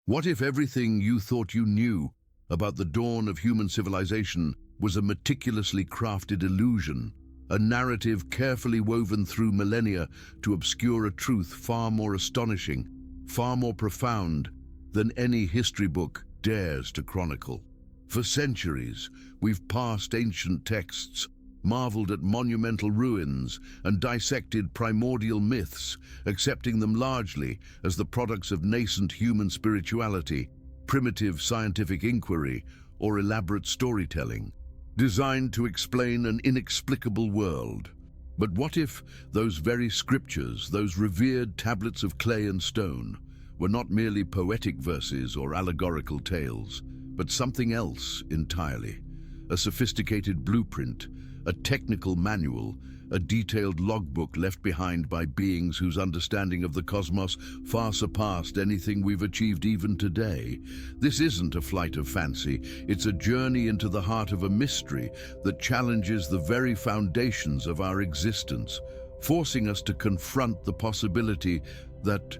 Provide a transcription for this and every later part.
What if everything you thought you knew about the dawn of human civilization was a meticulously crafted illusion, a narrative carefully woven through millennia to obscure a truth far more astonishing, far more profound than any history book dares to chronicle? For centuries, we've passed ancient texts, marveled at monumental ruins, and dissected primordial myths, accepting them largely as the products of nascent human spirituality, primitive scientific inquiry, or elaborate storytelling, designed to explain an inexplicable world. But what if those very scriptures, those revered tablets of clay and stone, were not merely poetic verses or allegorical tales, but something else entirely? A sophisticated blueprint, a technical manual, a detailed logbook left behind by beings whose understanding of the cosmos far surpassed anything we've achieved even today. This isn't a flight of fancy, it's a journey into the heart of a mystery that challenges the very foundations of our existence, forcing us to confront the possibility that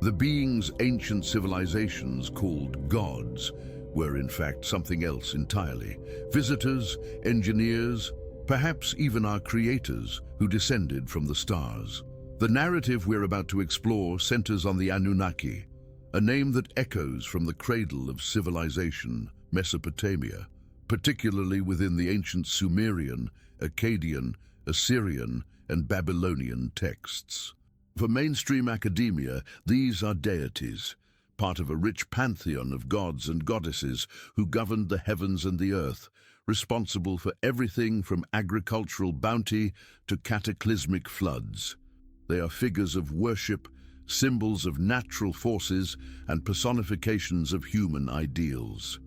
the beings ancient civilizations called gods were in fact something else entirely. Visitors, engineers, perhaps even our creators who descended from the stars. The narrative we're about to explore centers on the Anunnaki, a name that echoes from the cradle of civilization, Mesopotamia, particularly within the ancient Sumerian, Akkadian, Assyrian, and Babylonian texts. For mainstream academia, these are deities, part of a rich pantheon of gods and goddesses who governed the heavens and the earth, responsible for everything from agricultural bounty to cataclysmic floods. They are figures of worship, symbols of natural forces, and personifications of human ideals.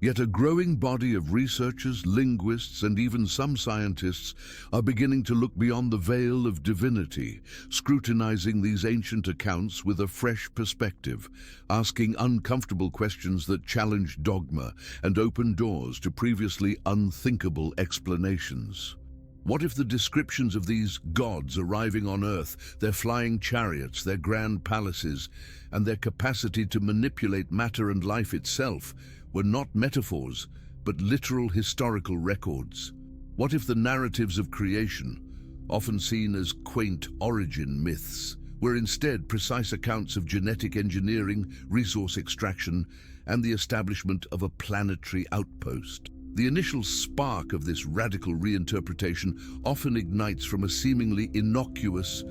Yet a growing body of researchers, linguists, and even some scientists are beginning to look beyond the veil of divinity, scrutinizing these ancient accounts with a fresh perspective, asking uncomfortable questions that challenge dogma and open doors to previously unthinkable explanations. What if the descriptions of these gods arriving on Earth, their flying chariots, their grand palaces, and their capacity to manipulate matter and life itself were not metaphors, but literal historical records? What if the narratives of creation, often seen as quaint origin myths, were instead precise accounts of genetic engineering, resource extraction, and the establishment of a planetary outpost? The initial spark of this radical reinterpretation often ignites from a seemingly innocuous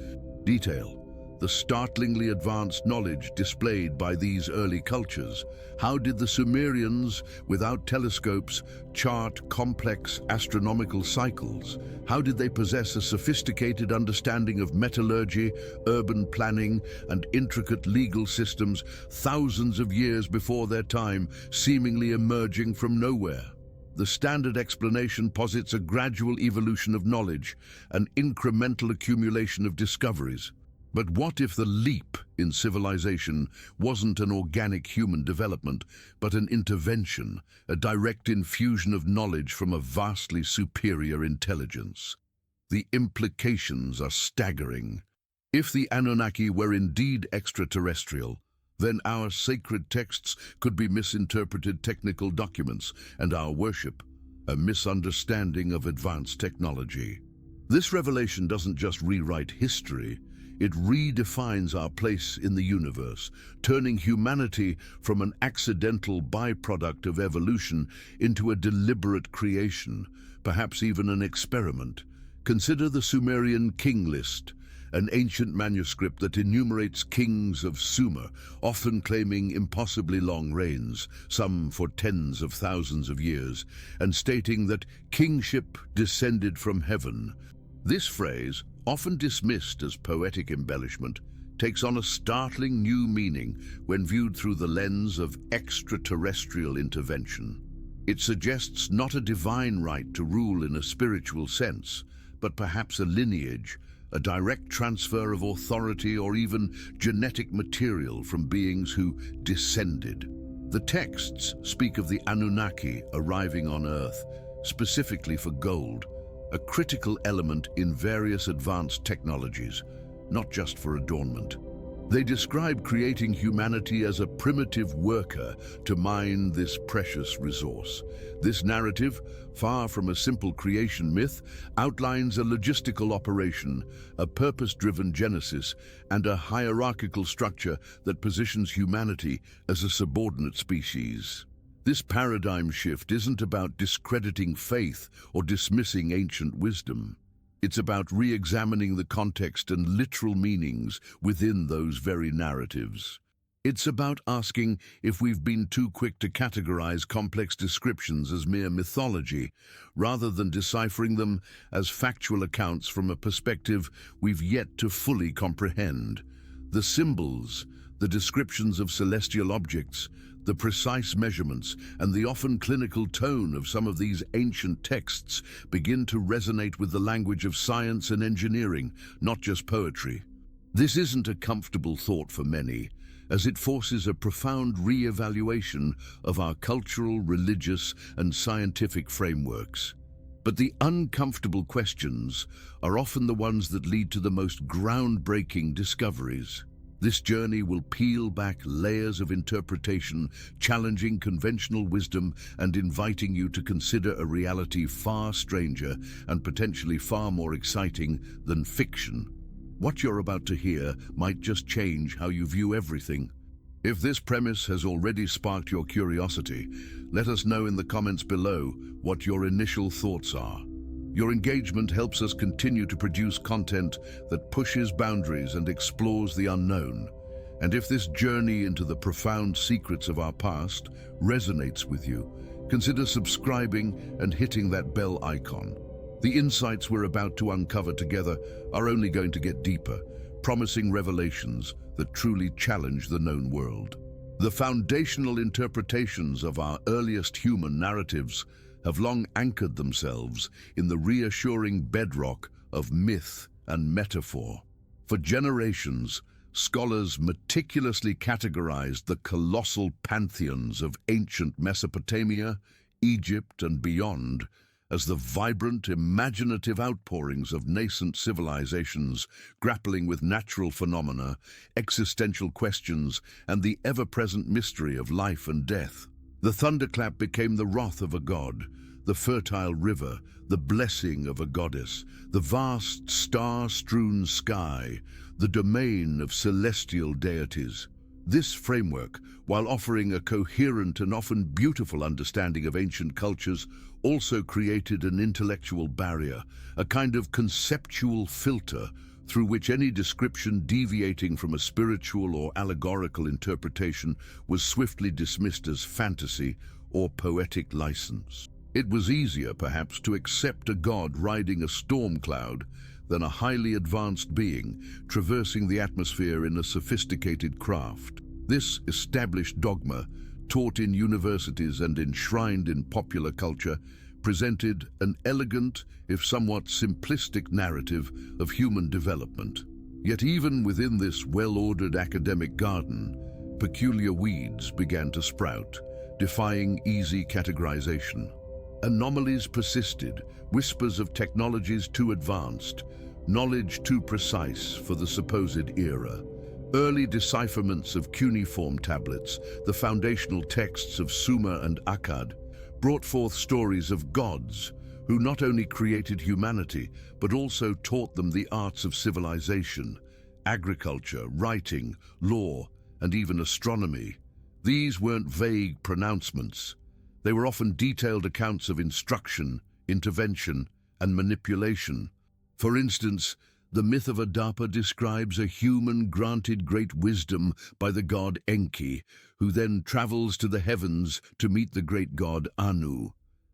detail: the startlingly advanced knowledge displayed by these early cultures. How did the Sumerians, without telescopes, chart complex astronomical cycles? How did they possess a sophisticated understanding of metallurgy, urban planning, and intricate legal systems thousands of years before their time, seemingly emerging from nowhere? The standard explanation posits a gradual evolution of knowledge, an incremental accumulation of discoveries. But what if the leap in civilization wasn't an organic human development, but an intervention, a direct infusion of knowledge from a vastly superior intelligence? The implications are staggering. If the Anunnaki were indeed extraterrestrial, then our sacred texts could be misinterpreted technical documents, and our worship a misunderstanding of advanced technology. This revelation doesn't just rewrite history, it redefines our place in the universe, turning humanity from an accidental byproduct of evolution into a deliberate creation, perhaps even an experiment. Consider the Sumerian king list, an ancient manuscript that enumerates kings of Sumer, often claiming impossibly long reigns, some for tens of thousands of years, and stating that kingship descended from heaven. This phrase, often dismissed as poetic embellishment, takes on a startling new meaning when viewed through the lens of extraterrestrial intervention. It suggests not a divine right to rule in a spiritual sense, but perhaps a lineage, a direct transfer of authority or even genetic material from beings who descended. The texts speak of the Anunnaki arriving on Earth, specifically for gold, a critical element in various advanced technologies, not just for adornment. They describe creating humanity as a primitive worker to mine this precious resource. This narrative, far from a simple creation myth, outlines a logistical operation, a purpose-driven genesis, and a hierarchical structure that positions humanity as a subordinate species. This paradigm shift isn't about discrediting faith or dismissing ancient wisdom. It's about re-examining the context and literal meanings within those very narratives. It's about asking if we've been too quick to categorize complex descriptions as mere mythology, rather than deciphering them as factual accounts from a perspective we've yet to fully comprehend. The symbols, the descriptions of celestial objects, the precise measurements, and the often clinical tone of some of these ancient texts begin to resonate with the language of science and engineering, not just poetry. This isn't a comfortable thought for many, as it forces a profound re-evaluation of our cultural, religious, and scientific frameworks. But the uncomfortable questions are often the ones that lead to the most groundbreaking discoveries. This journey will peel back layers of interpretation, challenging conventional wisdom and inviting you to consider a reality far stranger and potentially far more exciting than fiction. What you're about to hear might just change how you view everything. If this premise has already sparked your curiosity, let us know in the comments below what your initial thoughts are. Your engagement helps us continue to produce content that pushes boundaries and explores the unknown. And if this journey into the profound secrets of our past resonates with you, consider subscribing and hitting that bell icon. The insights we're about to uncover together are only going to get deeper, promising revelations that truly challenge the known world. The foundational interpretations of our earliest human narratives have long anchored themselves in the reassuring bedrock of myth and metaphor. For generations, scholars meticulously categorized the colossal pantheons of ancient Mesopotamia, Egypt, and beyond as the vibrant, imaginative outpourings of nascent civilizations grappling with natural phenomena, existential questions, and the ever-present mystery of life and death. The thunderclap became the wrath of a god, the fertile river, the blessing of a goddess, the vast star-strewn sky, the domain of celestial deities. This framework, while offering a coherent and often beautiful understanding of ancient cultures, also created an intellectual barrier, a kind of conceptual filter through which any description deviating from a spiritual or allegorical interpretation was swiftly dismissed as fantasy or poetic license. It was easier, perhaps, to accept a god riding a storm cloud than a highly advanced being traversing the atmosphere in a sophisticated craft. This established dogma, taught in universities and enshrined in popular culture, presented an elegant, if somewhat simplistic narrative of human development. Yet even within this well-ordered academic garden, peculiar weeds began to sprout, defying easy categorization. Anomalies persisted, whispers of technologies too advanced, knowledge too precise for the supposed era. Early decipherments of cuneiform tablets, the foundational texts of Sumer and Akkad, brought forth stories of gods who not only created humanity, but also taught them the arts of civilization, agriculture, writing, law, and even astronomy. These weren't vague pronouncements. They were often detailed accounts of instruction, intervention, and manipulation. For instance, the myth of Adapa describes a human granted great wisdom by the god Enki, who then travels to the heavens to meet the great god Anu.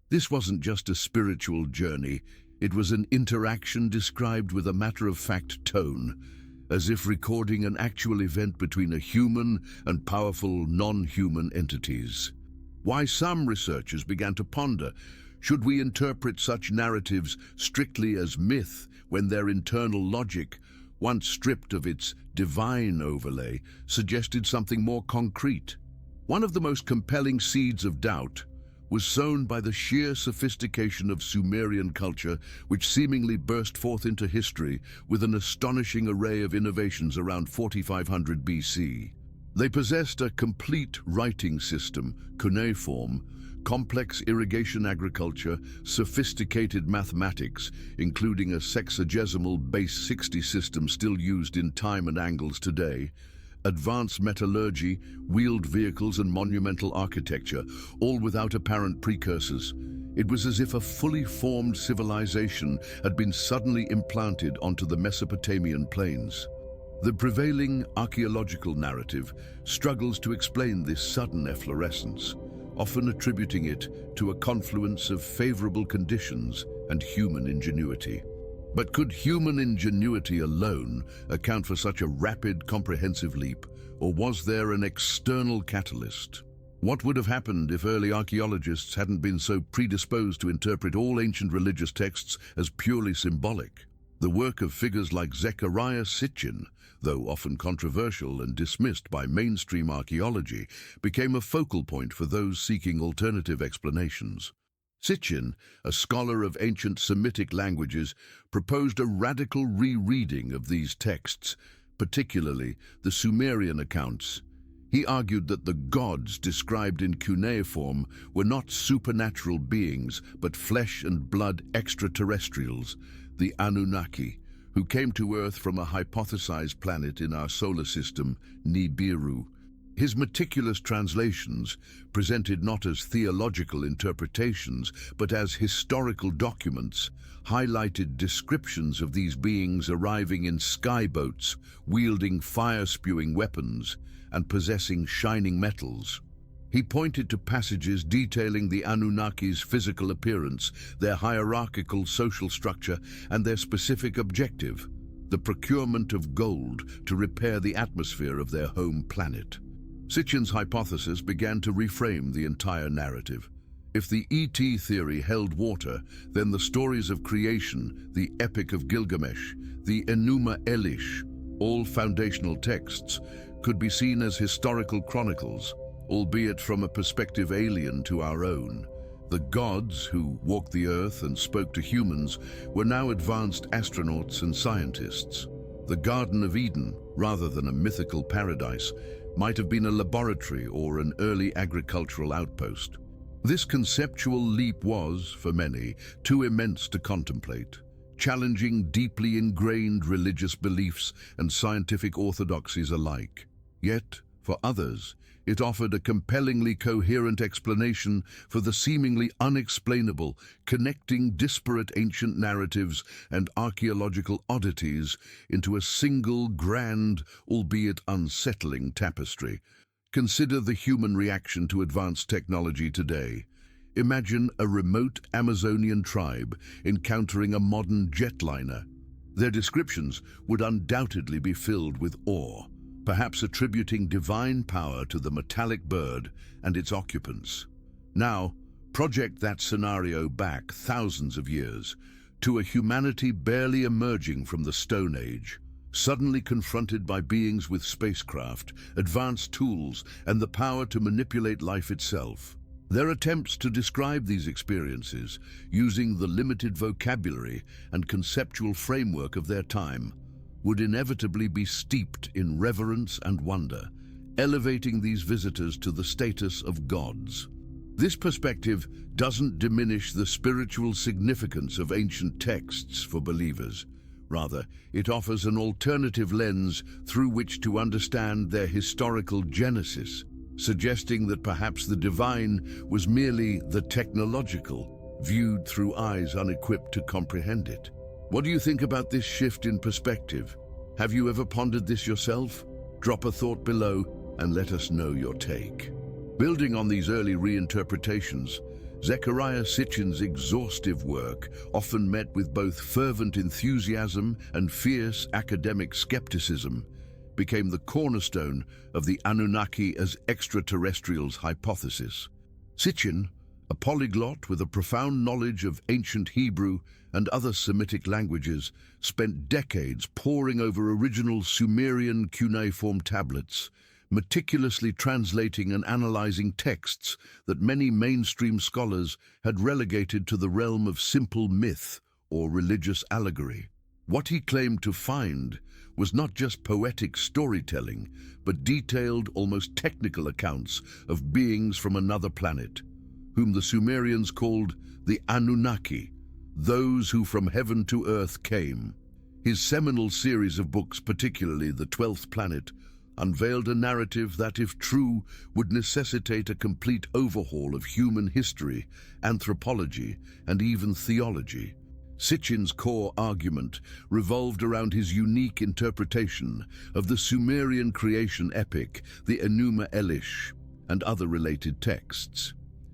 This wasn't just a spiritual journey, it was an interaction described with a matter-of-fact tone, as if recording an actual event between a human and powerful non-human entities. Why some researchers began to ponder, should we interpret such narratives strictly as myth when their internal logic, once stripped of its divine overlay, suggested something more concrete? One of the most compelling seeds of doubt was sown by the sheer sophistication of Sumerian culture, which seemingly burst forth into history with an astonishing array of innovations around 4500 BC. They possessed a complete writing system, cuneiform, complex irrigation agriculture, sophisticated mathematics, including a sexagesimal base 60 system still used in time and angles today, advanced metallurgy, wheeled vehicles and monumental architecture, all without apparent precursors. It was as if a fully formed civilization had been suddenly implanted onto the Mesopotamian plains. The prevailing archaeological narrative struggles to explain this sudden efflorescence, often attributing it to a confluence of favorable conditions and human ingenuity. But could human ingenuity alone account for such a rapid, comprehensive leap, or was there an external catalyst? What would have happened if early archaeologists hadn't been so predisposed to interpret all ancient religious texts as purely symbolic? The work of figures like Zechariah Sitchin, though often controversial and dismissed by mainstream archaeology, became a focal point for those seeking alternative explanations. Sitchin, a scholar of ancient Semitic languages, proposed a radical rereading of these texts, particularly the Sumerian accounts. He argued that the gods described in cuneiform were not supernatural beings, but flesh and blood extraterrestrials, the Anunnaki, who came to Earth from a hypothesized planet in our solar system, Nibiru. His meticulous translations, presented not as theological interpretations but as historical documents, highlighted descriptions of these beings arriving in skyboats, wielding fire-spewing weapons, and possessing shining metals. He pointed to passages detailing the Anunnaki's physical appearance, their hierarchical social structure, and their specific objective, the procurement of gold to repair the atmosphere of their home planet. Sitchin's hypothesis began to reframe the entire narrative. If the ET theory held water, then the stories of creation, the Epic of Gilgamesh, the Enuma Elish, all foundational texts, could be seen as historical chronicles, albeit from a perspective alien to our own. The gods, who walked the earth and spoke to humans, were now advanced astronauts and scientists. The Garden of Eden, rather than a mythical paradise, might have been a laboratory or an early agricultural outpost. This conceptual leap was, for many, too immense to contemplate, challenging deeply ingrained religious beliefs and scientific orthodoxies alike. Yet, for others, it offered a compellingly coherent explanation for the seemingly unexplainable, connecting disparate ancient narratives and archaeological oddities into a single grand, albeit unsettling tapestry. Consider the human reaction to advanced technology today. Imagine a remote Amazonian tribe encountering a modern jetliner. Their descriptions would undoubtedly be filled with awe, perhaps attributing divine power to the metallic bird and its occupants. Now, project that scenario back thousands of years to a humanity barely emerging from the Stone Age, suddenly confronted by beings with spacecraft, advanced tools, and the power to manipulate life itself. Their attempts to describe these experiences, using the limited vocabulary and conceptual framework of their time, would inevitably be steeped in reverence and wonder, elevating these visitors to the status of gods. This perspective doesn't diminish the spiritual significance of ancient texts for believers. Rather, it offers an alternative lens through which to understand their historical genesis, suggesting that perhaps the divine was merely the technological, viewed through eyes unequipped to comprehend it. What do you think about this shift in perspective? Have you ever pondered this yourself? Drop a thought below and let us know your take. Building on these early reinterpretations, Zechariah Sitchin's exhaustive work, often met with both fervent enthusiasm and fierce academic skepticism, became the cornerstone of the Anunnaki as extraterrestrials hypothesis. Sitchin, a polyglot with a profound knowledge of ancient Hebrew and other Semitic languages, spent decades poring over original Sumerian cuneiform tablets, meticulously translating and analyzing texts that many mainstream scholars had relegated to the realm of simple myth or religious allegory. What he claimed to find was not just poetic storytelling, but detailed, almost technical accounts of beings from another planet, whom the Sumerians called the Anunnaki, those who from heaven to earth came. His seminal series of books, particularly The 12th Planet, unveiled a narrative that, if true, would necessitate a complete overhaul of human history, anthropology, and even theology. Sitchin's core argument revolved around his unique interpretation of the Sumerian creation epic, the Enuma Elish, and other related texts.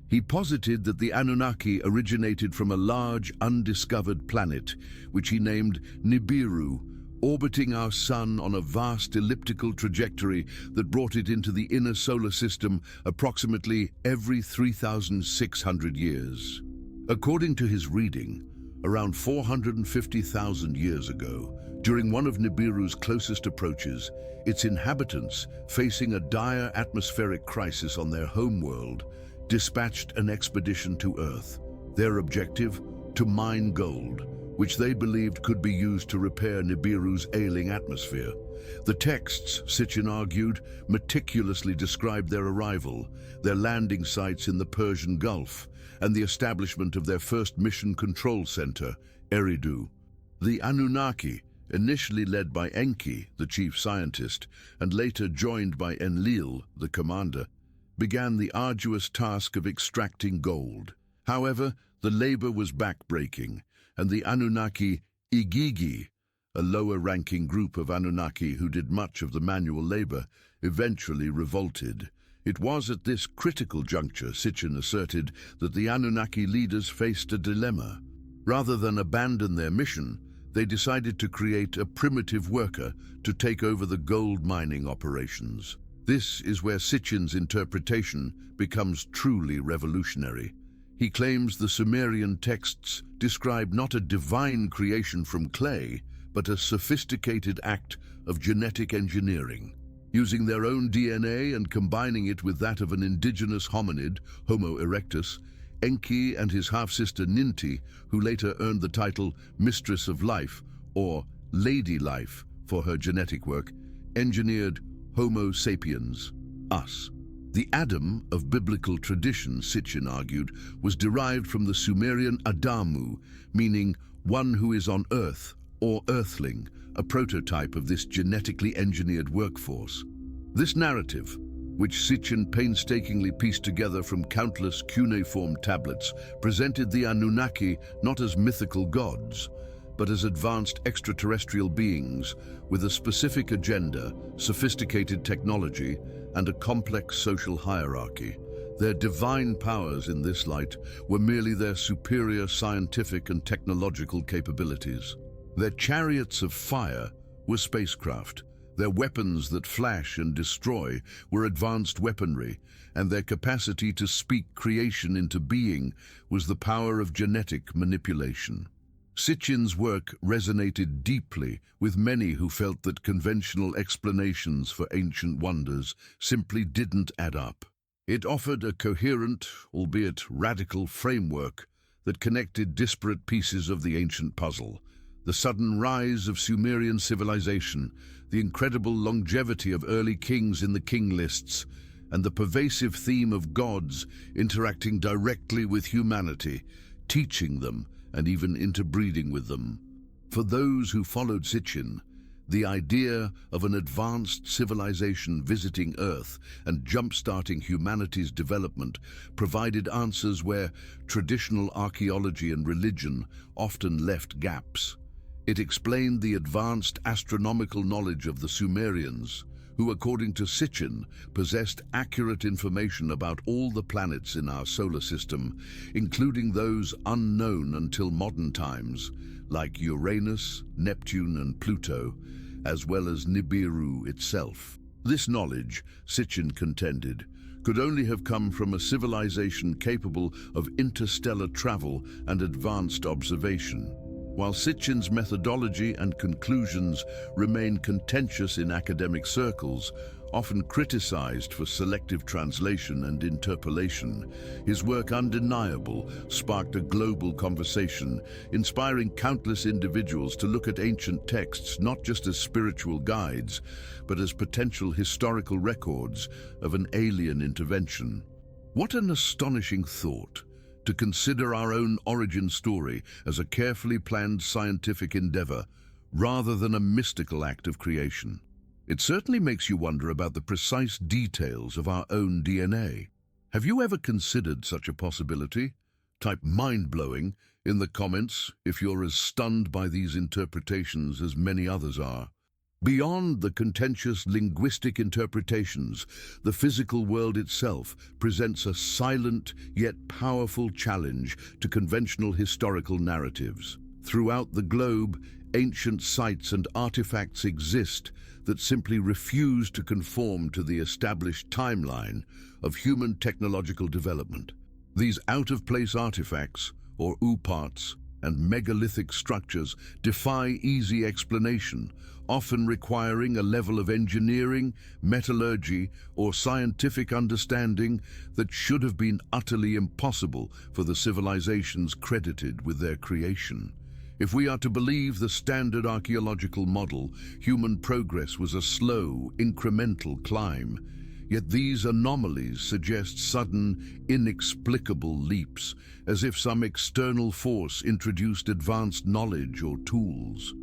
He posited that the Anunnaki originated from a large, undiscovered planet, which he named Nibiru, orbiting our sun on a vast elliptical trajectory that brought it into the inner solar system approximately every 3,600 years. According to his reading, around 450,000 years ago, during one of Nibiru's closest approaches, its inhabitants, facing a dire atmospheric crisis on their homeworld, dispatched an expedition to Earth. Their objective? To mine gold, which they believed could be used to repair Nibiru's ailing atmosphere. The texts, Sitchin argued, meticulously described their arrival, their landing sites in the Persian Gulf, and the establishment of their first mission control center, Eridu. The Anunnaki, initially led by Enki, the chief scientist, and later joined by Enlil, the commander, began the arduous task of extracting gold. However, the labor was backbreaking, and the Anunnaki Igigi, a lower-ranking group of Anunnaki who did much of the manual labor, eventually revolted. It was at this critical juncture, Sitchin asserted, that the Anunnaki leaders faced a dilemma. Rather than abandon their mission, they decided to create a primitive worker to take over the gold mining operations. This is where Sitchin's interpretation becomes truly revolutionary. He claims the Sumerian texts describe not a divine creation from clay, but a sophisticated act of genetic engineering. Using their own DNA and combining it with that of an indigenous hominid, Homo erectus, Enki and his half-sister Ninti, who later earned the title Mistress of Life, or Lady Life, for her genetic work, engineered Homo sapiens, us. The Adam of biblical tradition, Sitchin argued, was derived from the Sumerian Adamu, meaning one who is on earth, or earthling, a prototype of this genetically engineered workforce. This narrative, which Sitchin painstakingly pieced together from countless cuneiform tablets, presented the Anunnaki not as mythical gods, but as advanced extraterrestrial beings with a specific agenda, sophisticated technology, and a complex social hierarchy. Their divine powers in this light were merely their superior scientific and technological capabilities. Their chariots of fire were spacecraft. Their weapons that flash and destroy were advanced weaponry, and their capacity to speak creation into being was the power of genetic manipulation. Sitchin's work resonated deeply with many who felt that conventional explanations for ancient wonders simply didn't add up. It offered a coherent, albeit radical, framework that connected disparate pieces of the ancient puzzle. The sudden rise of Sumerian civilization, the incredible longevity of early kings in the king lists, and the pervasive theme of gods interacting directly with humanity, teaching them, and even interbreeding with them. For those who followed Sitchin, the idea of an advanced civilization visiting Earth and jump-starting humanity's development provided answers where traditional archaeology and religion often left gaps. It explained the advanced astronomical knowledge of the Sumerians, who, according to Sitchin, possessed accurate information about all the planets in our solar system, including those unknown until modern times, like Uranus, Neptune, and Pluto, as well as Nibiru itself. This knowledge, Sitchin contended, could only have come from a civilization capable of interstellar travel and advanced observation. While Sitchin's methodology and conclusions remain contentious in academic circles, Often criticized for selective translation and interpolation, his work undeniable sparked a global conversation, inspiring countless individuals to look at ancient texts not just as spiritual guides, but as potential historical records of an alien intervention. What an astonishing thought, to consider our own origin story as a carefully planned scientific endeavor, rather than a mystical act of creation. It certainly makes you wonder about the precise details of our own DNA. Have you ever considered such a possibility? Type mind-blowing in the comments if you're as stunned by these interpretations as many others are. Beyond the contentious linguistic interpretations, the physical world itself presents a silent yet powerful challenge to conventional historical narratives. Throughout the globe, ancient sites and artifacts exist that simply refuse to conform to the established timeline of human technological development. These out-of-place artifacts, or UPARTs, and megalithic structures defy easy explanation, often requiring a level of engineering, metallurgy, or scientific understanding that should have been utterly impossible for the civilizations credited with their creation. If we are to believe the standard archaeological model, human progress was a slow, incremental climb. Yet these anomalies suggest sudden, inexplicable leaps, as if some external force introduced advanced knowledge or tools.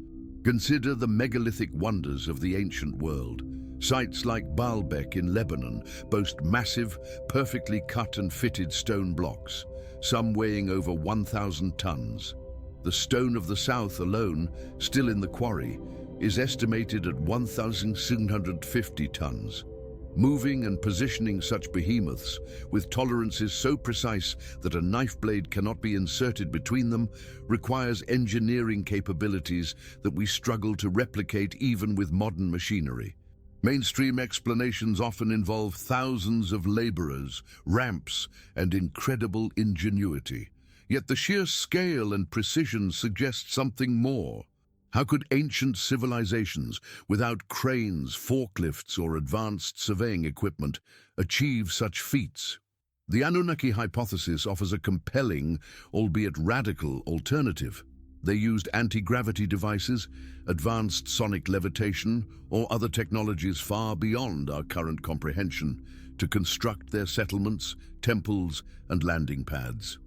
Consider the megalithic wonders of the ancient world. Sites like Baalbek in Lebanon boast massive, perfectly cut and fitted stone blocks, some weighing over 1,000 tons. The stone of the south alone, still in the quarry, is estimated at 1,750 tons. Moving and positioning such behemoths, with tolerances so precise that a knife blade cannot be inserted between them, requires engineering capabilities that we struggle to replicate even with modern machinery. Mainstream explanations often involve thousands of laborers, ramps, and incredible ingenuity. Yet the sheer scale and precision suggest something more. How could ancient civilizations, without cranes, forklifts, or advanced surveying equipment, achieve such feats? The Anunnaki hypothesis offers a compelling, albeit radical, alternative. They used anti-gravity devices, advanced sonic levitation, or other technologies far beyond our current comprehension to construct their settlements, temples, and landing pads.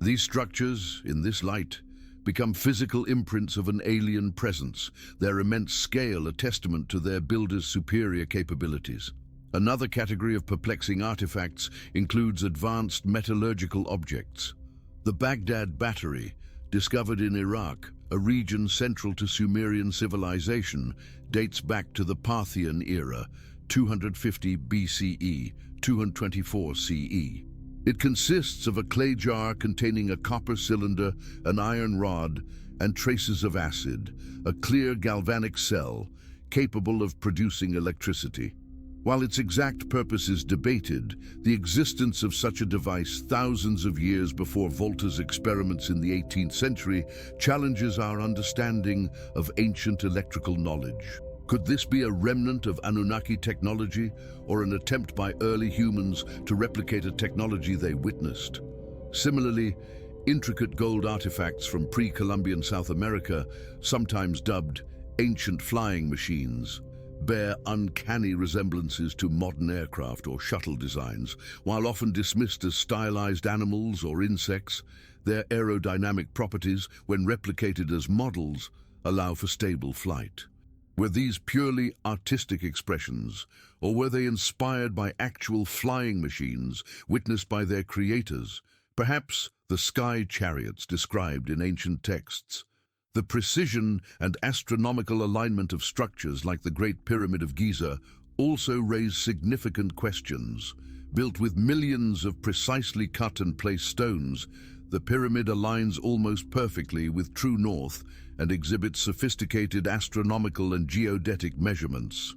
These structures, in this light, become physical imprints of an alien presence, their immense scale a testament to their builders' superior capabilities. Another category of perplexing artifacts includes advanced metallurgical objects. The Baghdad Battery, discovered in Iraq, a region central to Sumerian civilization, dates back to the Parthian era, 250 BCE, 224 CE. It consists of a clay jar containing a copper cylinder, an iron rod, and traces of acid, a clear galvanic cell capable of producing electricity. While its exact purpose is debated, the existence of such a device thousands of years before Volta's experiments in the 18th century challenges our understanding of ancient electrical knowledge. Could this be a remnant of Anunnaki technology, or an attempt by early humans to replicate a technology they witnessed? Similarly, intricate gold artifacts from pre-Columbian South America, sometimes dubbed ancient flying machines, bear uncanny resemblances to modern aircraft or shuttle designs. While often dismissed as stylized animals or insects, their aerodynamic properties, when replicated as models, allow for stable flight. Were these purely artistic expressions, or were they inspired by actual flying machines witnessed by their creators, perhaps the sky chariots described in ancient texts? The precision and astronomical alignment of structures like the Great Pyramid of Giza also raise significant questions. Built with millions of precisely cut and placed stones, the pyramid aligns almost perfectly with true north and exhibits sophisticated astronomical and geodetic measurements.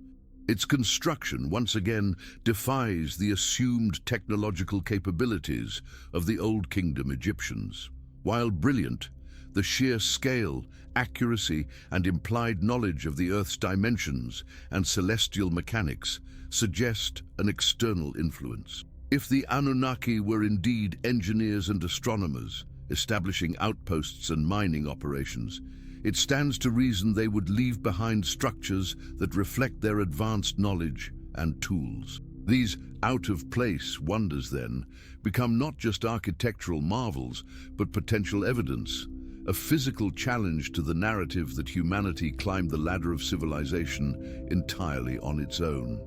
Its construction once again defies the assumed technological capabilities of the Old Kingdom Egyptians. While brilliant, The sheer scale, accuracy, and implied knowledge of the Earth's dimensions and celestial mechanics suggest an external influence. If the Anunnaki were indeed engineers and astronomers, establishing outposts and mining operations, it stands to reason they would leave behind structures that reflect their advanced knowledge and tools. These out-of-place wonders, then, become not just architectural marvels, but potential evidence, a physical challenge to the narrative that humanity climbed the ladder of civilization entirely on its own.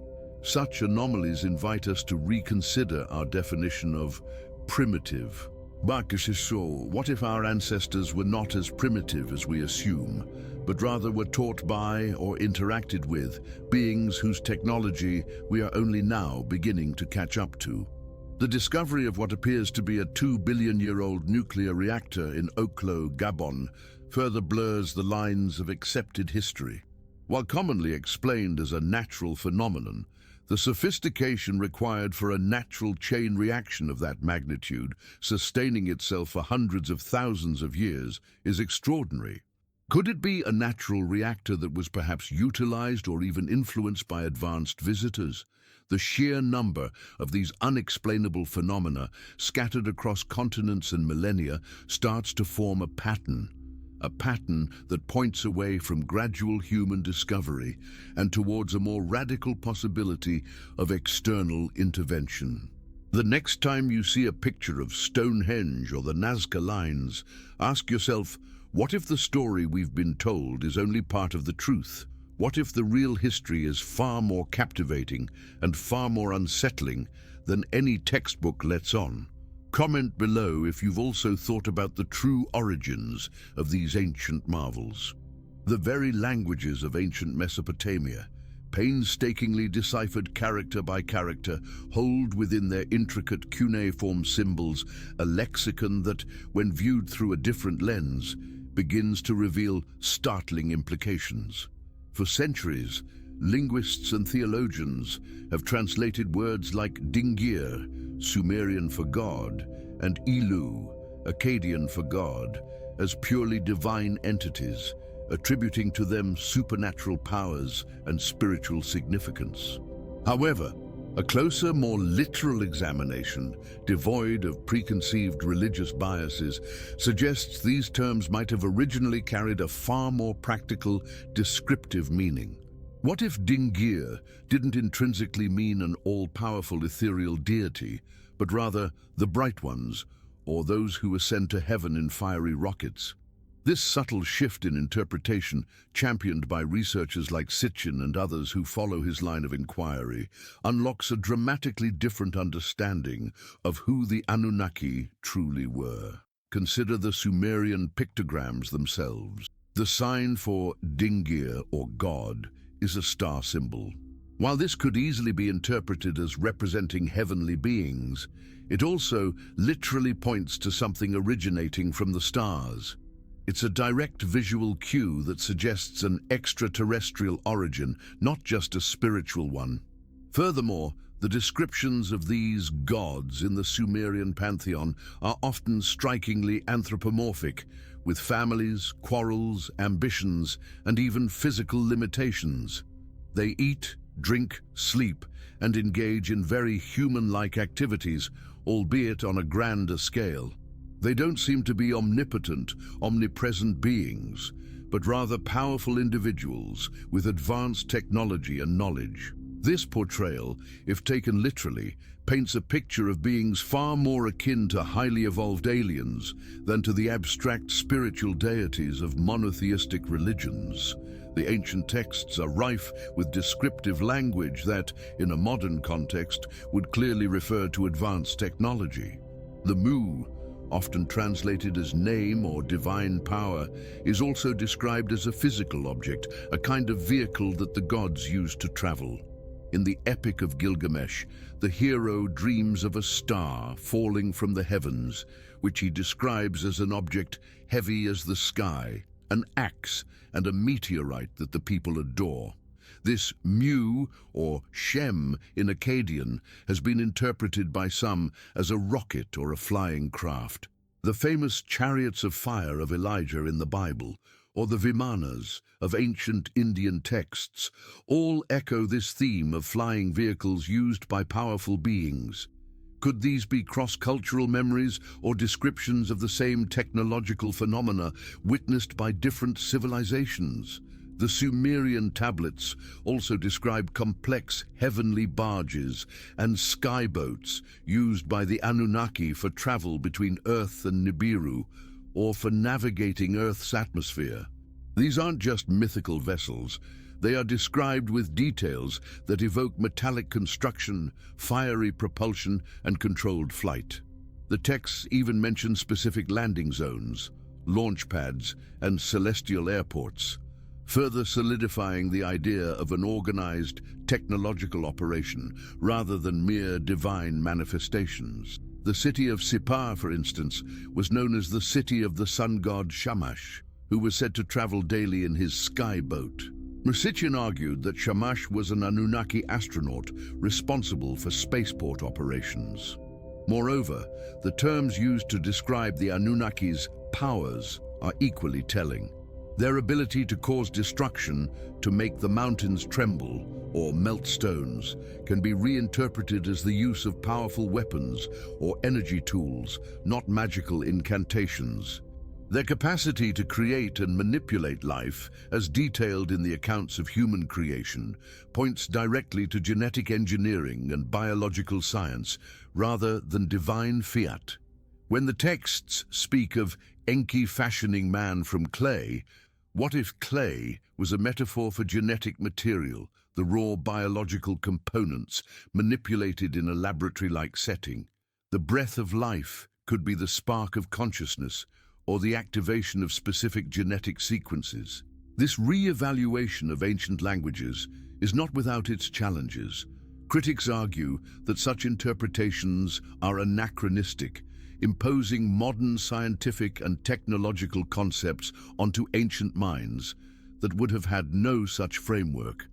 Such anomalies invite us to reconsider our definition of primitive. What if our ancestors were not as primitive as we assume, but rather were taught by or interacted with beings whose technology we are only now beginning to catch up to? The discovery of what appears to be a 2-billion-year-old nuclear reactor in Oklo, Gabon, further blurs the lines of accepted history. While commonly explained as a natural phenomenon, the sophistication required for a natural chain reaction of that magnitude, sustaining itself for hundreds of thousands of years, is extraordinary. Could it be a natural reactor that was perhaps utilized or even influenced by advanced visitors? The sheer number of these unexplainable phenomena scattered across continents and millennia starts to form a pattern that points away from gradual human discovery and towards a more radical possibility of external intervention. The next time you see a picture of Stonehenge or the Nazca Lines, ask yourself, what if the story we've been told is only part of the truth? What if the real history is far more captivating and far more unsettling than any textbook lets on? Comment below if you've also thought about the true origins of these ancient marvels. The very languages of ancient Mesopotamia, painstakingly deciphered character by character, hold within their intricate cuneiform symbols a lexicon that, when viewed through a different lens, begins to reveal startling implications. For centuries, linguists and theologians have translated words like Dingir, Sumerian for God, and Ilu, Akkadian for God, as purely divine entities, attributing to them supernatural powers and spiritual significance. However, a closer, more literal examination, devoid of preconceived religious biases, suggests these terms might have originally carried a far more practical, descriptive meaning. What if Dingir didn't intrinsically mean an all-powerful ethereal deity, but rather the bright ones, or those who ascend to heaven in fiery rockets? This subtle shift in interpretation, championed by researchers like Sitchin and others who follow his line of inquiry, unlocks a dramatically different understanding of who the Anunnaki truly were. Consider the Sumerian pictograms themselves. The sign for Dingir, or God, is a star symbol. While this could easily be interpreted as representing heavenly beings, it also literally points to something originating from the stars. It's a direct visual cue that suggests an extraterrestrial origin, not just a spiritual one. Furthermore, the descriptions of these gods in the Sumerian pantheon are often strikingly anthropomorphic, with families, quarrels, ambitions, and even physical limitations. They eat, drink, sleep, and engage in very human-like activities, albeit on a grander scale. They don't seem to be omnipotent, omnipresent beings, but rather powerful individuals with advanced technology and knowledge. This portrayal, if taken literally, paints a picture of beings far more akin to highly evolved aliens than to the abstract spiritual deities of monotheistic religions. The ancient texts are rife with descriptive language that, in a modern context, would clearly refer to advanced technology. The Mu, often translated as name or divine power, is also described as a physical object, a kind of vehicle that the gods used to travel. In the Epic of Gilgamesh, the hero dreams of a star falling from the heavens, which he describes as an object heavy as the sky, an axe, and a meteorite that the people adore. This Mu, or Shem in Akkadian, has been interpreted by some as a rocket or a flying craft. The famous chariots of fire of Elijah in the Bible, or the Vimanas of ancient Indian texts, all echo this theme of flying vehicles used by powerful beings. Could these be cross-cultural memories or descriptions of the same technological phenomena witnessed by different civilizations? The Sumerian tablets also describe complex heavenly barges and skyboats used by the Anunnaki for travel between Earth and Nibiru, or for navigating Earth's atmosphere. These aren't just mythical vessels. They are described with details that evoke metallic construction, fiery propulsion, and controlled flight. The texts even mention specific landing zones, launch pads, and celestial airports, further solidifying the idea of an organized technological operation rather than mere divine manifestations. The city of Sippar, for instance, was known as the city of the sun god Shamash, who was said to travel daily in his sky boat. Mursichian argued that Shamash was an Anunnaki astronaut responsible for spaceport operations. Moreover, the terms used to describe the Anunnaki's powers are equally telling. Their ability to cause destruction, to make the mountains tremble or melt stones, can be reinterpreted as the use of powerful weapons or energy tools, not magical incantations. Their capacity to create and manipulate life, as detailed in the accounts of human creation, points directly to genetic engineering and biological science rather than divine fiat. When the texts speak of Enki fashioning man from clay, what if clay was a metaphor for genetic material, the raw biological components manipulated in a laboratory-like setting? The breath of life could be the spark of consciousness or the activation of specific genetic sequences. This re-evaluation of ancient languages is not without its challenges. Critics argue that such interpretations are anachronistic, imposing modern scientific and technological concepts onto ancient minds that would have had no such framework.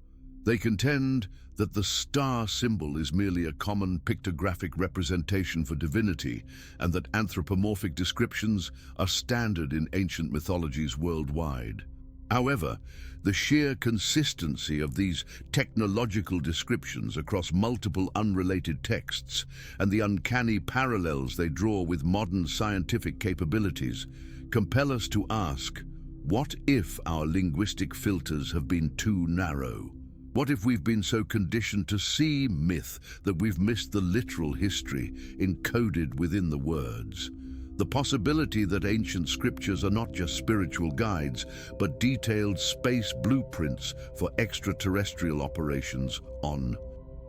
They contend that the star symbol is merely a common pictographic representation for divinity, and that anthropomorphic descriptions are standard in ancient mythologies worldwide. However, the sheer consistency of these technological descriptions across multiple unrelated texts and the uncanny parallels they draw with modern scientific capabilities compel us to ask, what if our linguistic filters have been too narrow? What if we've been so conditioned to see myth that we've missed the literal history encoded within the words? The possibility that ancient scriptures are not just spiritual guides, but detailed space blueprints for extraterrestrial operations on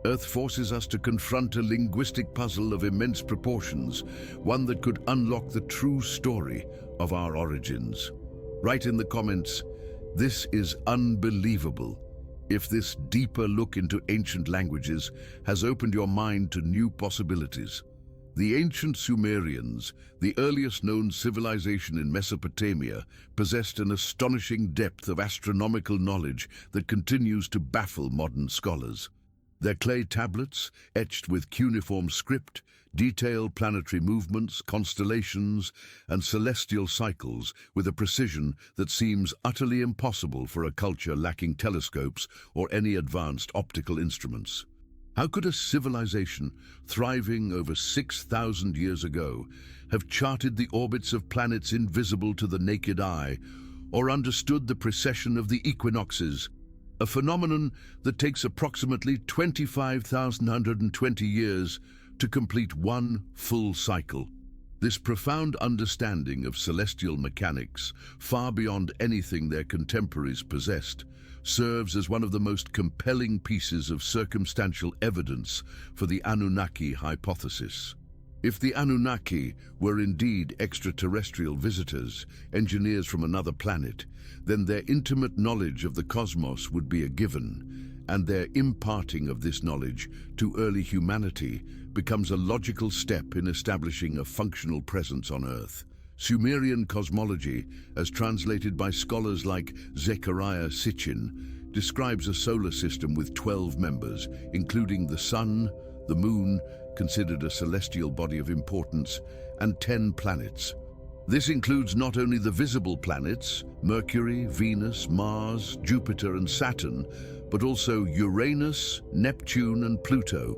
Earth forces us to confront a linguistic puzzle of immense proportions, one that could unlock the true story of our origins. Write in the comments, "This is unbelievable," if this deeper look into ancient languages has opened your mind to new possibilities. The ancient Sumerians, the earliest known civilization in Mesopotamia, possessed an astonishing depth of astronomical knowledge that continues to baffle modern scholars. Their clay tablets, etched with cuneiform script, detail planetary movements, constellations, and celestial cycles with a precision that seems utterly impossible for a culture lacking telescopes or any advanced optical instruments. How could a civilization thriving over 6,000 years ago have charted the orbits of planets invisible to the naked eye, or understood the precession of the equinoxes, a phenomenon that takes approximately 25,120 years to complete one full cycle? This profound understanding of celestial mechanics, far beyond anything their contemporaries possessed, serves as one of the most compelling pieces of circumstantial evidence for the Anunnaki hypothesis. If the Anunnaki were indeed extraterrestrial visitors, engineers from another planet, then their intimate knowledge of the cosmos would be a given, and their imparting of this knowledge to early humanity becomes a logical step in establishing a functional presence on Earth. Sumerian cosmology, as translated by scholars like Zecharia Sitchin, describes a solar system with 12 members, including the Sun, the Moon, considered a celestial body of importance, and 10 planets, This includes not only the visible planets, Mercury, Venus, Mars, Jupiter and Saturn, but also Uranus, Neptune and Pluto,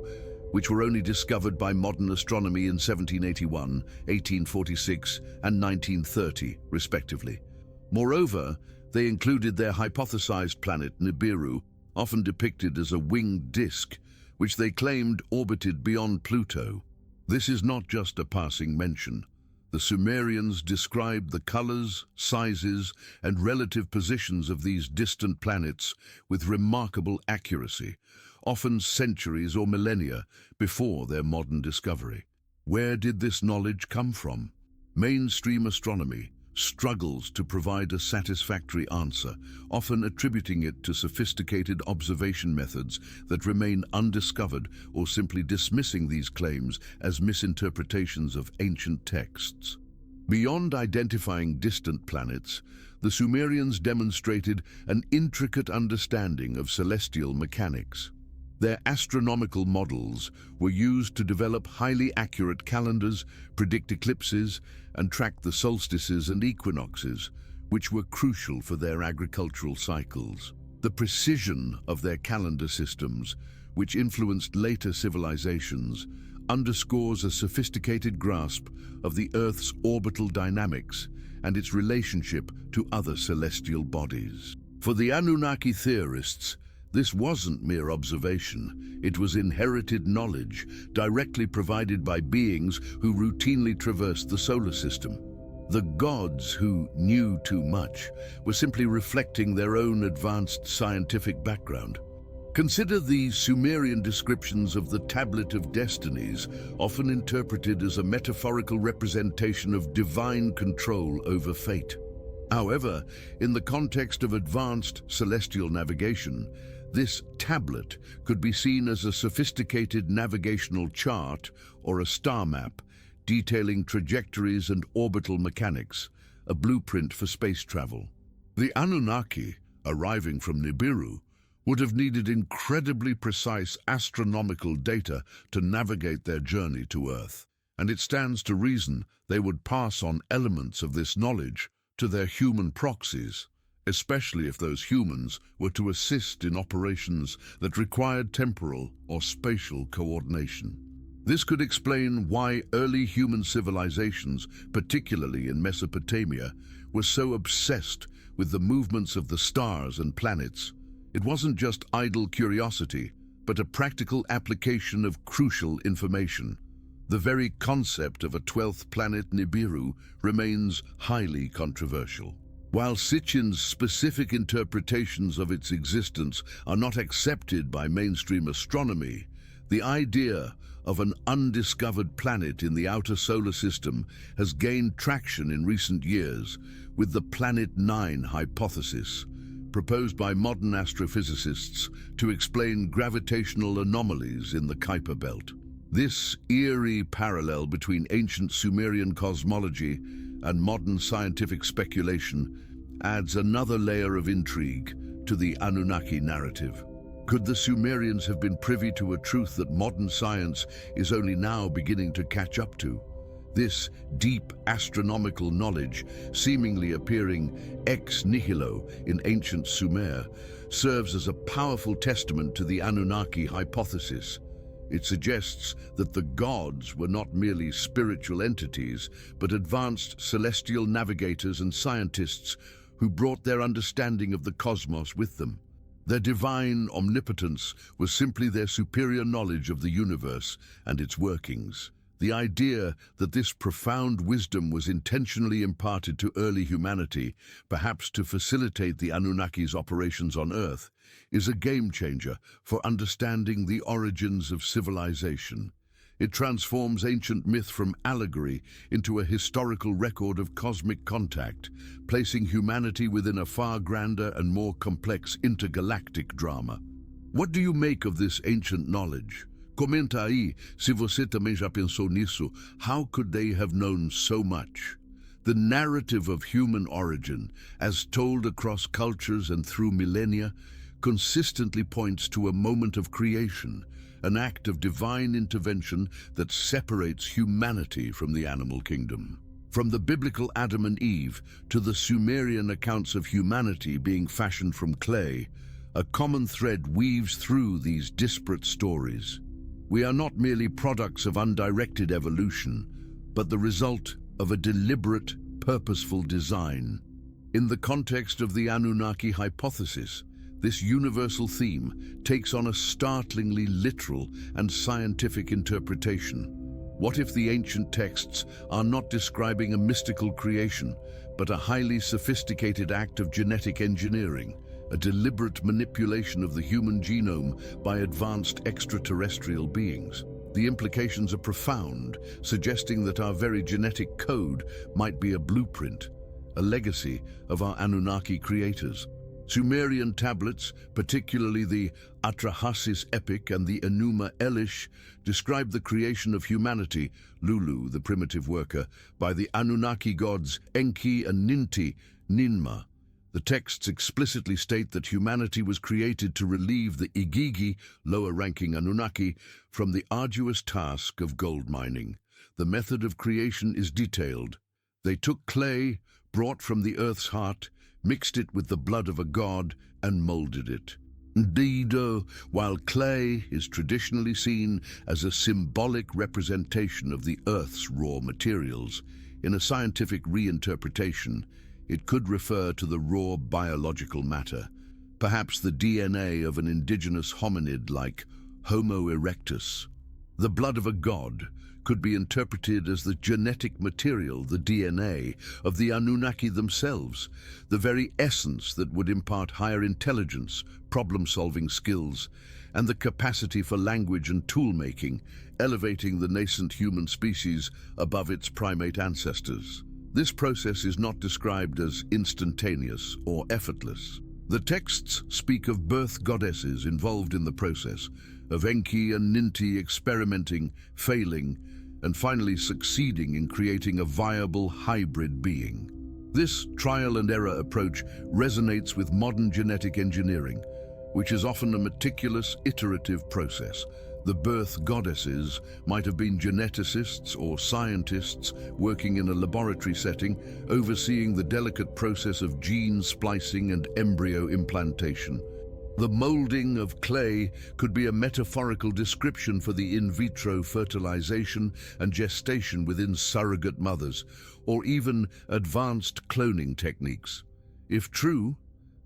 which were only discovered by modern astronomy in 1781, 1846 and 1930, respectively. Moreover, they included their hypothesized planet Nibiru, often depicted as a winged disk, which they claimed orbited beyond Pluto. This is not just a passing mention. The Sumerians described the colors, sizes, and relative positions of these distant planets with remarkable accuracy, often centuries or millennia before their modern discovery. Where did this knowledge come from? Mainstream astronomy struggles to provide a satisfactory answer, often attributing it to sophisticated observation methods that remain undiscovered or simply dismissing these claims as misinterpretations of ancient texts. Beyond identifying distant planets, the Sumerians demonstrated an intricate understanding of celestial mechanics. Their astronomical models were used to develop highly accurate calendars, predict eclipses, and track the solstices and equinoxes, which were crucial for their agricultural cycles. The precision of their calendar systems, which influenced later civilizations, underscores a sophisticated grasp of the Earth's orbital dynamics and its relationship to other celestial bodies. For the Anunnaki theorists, this wasn't mere observation, it was inherited knowledge, directly provided by beings who routinely traversed the solar system. The gods, who knew too much, were simply reflecting their own advanced scientific background. Consider the Sumerian descriptions of the Tablet of Destinies, often interpreted as a metaphorical representation of divine control over fate. However, in the context of advanced celestial navigation, this tablet could be seen as a sophisticated navigational chart or a star map detailing trajectories and orbital mechanics, a blueprint for space travel. The Anunnaki, arriving from Nibiru, would have needed incredibly precise astronomical data to navigate their journey to Earth, and it stands to reason they would pass on elements of this knowledge to their human proxies, especially if those humans were to assist in operations that required temporal or spatial coordination. This could explain why early human civilizations, particularly in Mesopotamia, were so obsessed with the movements of the stars and planets. It wasn't just idle curiosity, but a practical application of crucial information. The very concept of a 12th planet Nibiru remains highly controversial. While Sitchin's specific interpretations of its existence are not accepted by mainstream astronomy, the idea of an undiscovered planet in the outer solar system has gained traction in recent years with the Planet 9 hypothesis, proposed by modern astrophysicists to explain gravitational anomalies in the Kuiper Belt. This eerie parallel between ancient Sumerian cosmology and modern scientific speculation adds another layer of intrigue to the Anunnaki narrative. Could the Sumerians have been privy to a truth that modern science is only now beginning to catch up to? This deep astronomical knowledge, seemingly appearing ex nihilo in ancient Sumer, serves as a powerful testament to the Anunnaki hypothesis. It suggests that the gods were not merely spiritual entities, but advanced celestial navigators and scientists who brought their understanding of the cosmos with them. Their divine omnipotence was simply their superior knowledge of the universe and its workings. The idea that this profound wisdom was intentionally imparted to early humanity, perhaps to facilitate the Anunnaki's operations on Earth, is a game-changer for understanding the origins of civilization. It transforms ancient myth from allegory into a historical record of cosmic contact, placing humanity within a far grander and more complex intergalactic drama. What do you make of this ancient knowledge? Comenta aí se você também já pensou nisso. How could they have known so much? The narrative of human origin, as told across cultures and through millennia, consistently points to a moment of creation, an act of divine intervention that separates humanity from the animal kingdom. From the biblical Adam and Eve to the Sumerian accounts of humanity being fashioned from clay, a common thread weaves through these disparate stories. We are not merely products of undirected evolution, but the result of a deliberate, purposeful design. In the context of the Anunnaki hypothesis, this universal theme takes on a startlingly literal and scientific interpretation. What if the ancient texts are not describing a mystical creation, but a highly sophisticated act of genetic engineering, a deliberate manipulation of the human genome by advanced extraterrestrial beings? The implications are profound, suggesting that our very genetic code might be a blueprint, a legacy of our Anunnaki creators. Sumerian tablets, particularly the Atrahasis epic and the Enuma Elish, describe the creation of humanity, Lulu, the primitive worker, by the Anunnaki gods Enki and Ninma. The texts explicitly state that humanity was created to relieve the Igigi, lower-ranking Anunnaki, from the arduous task of gold mining. The method of creation is detailed. They took clay, brought from the earth's heart, mixed it with the blood of a god, and molded it. Indeed, while clay is traditionally seen as a symbolic representation of the earth's raw materials, in a scientific reinterpretation, it could refer to the raw biological matter, perhaps the DNA of an indigenous hominid like Homo erectus. The blood of a god could be interpreted as the genetic material, the DNA, of the Anunnaki themselves, the very essence that would impart higher intelligence, problem-solving skills, and the capacity for language and tool-making, elevating the nascent human species above its primate ancestors. This process is not described as instantaneous or effortless. The texts speak of birth goddesses involved in the process, of Enki and Ninti experimenting, failing, and finally succeeding in creating a viable hybrid being. This trial-and-error approach resonates with modern genetic engineering, which is often a meticulous, iterative process. The birth goddesses might have been geneticists or scientists working in a laboratory setting, overseeing the delicate process of gene splicing and embryo implantation. The molding of clay could be a metaphorical description for the in vitro fertilization and gestation within surrogate mothers, or even advanced cloning techniques. If true,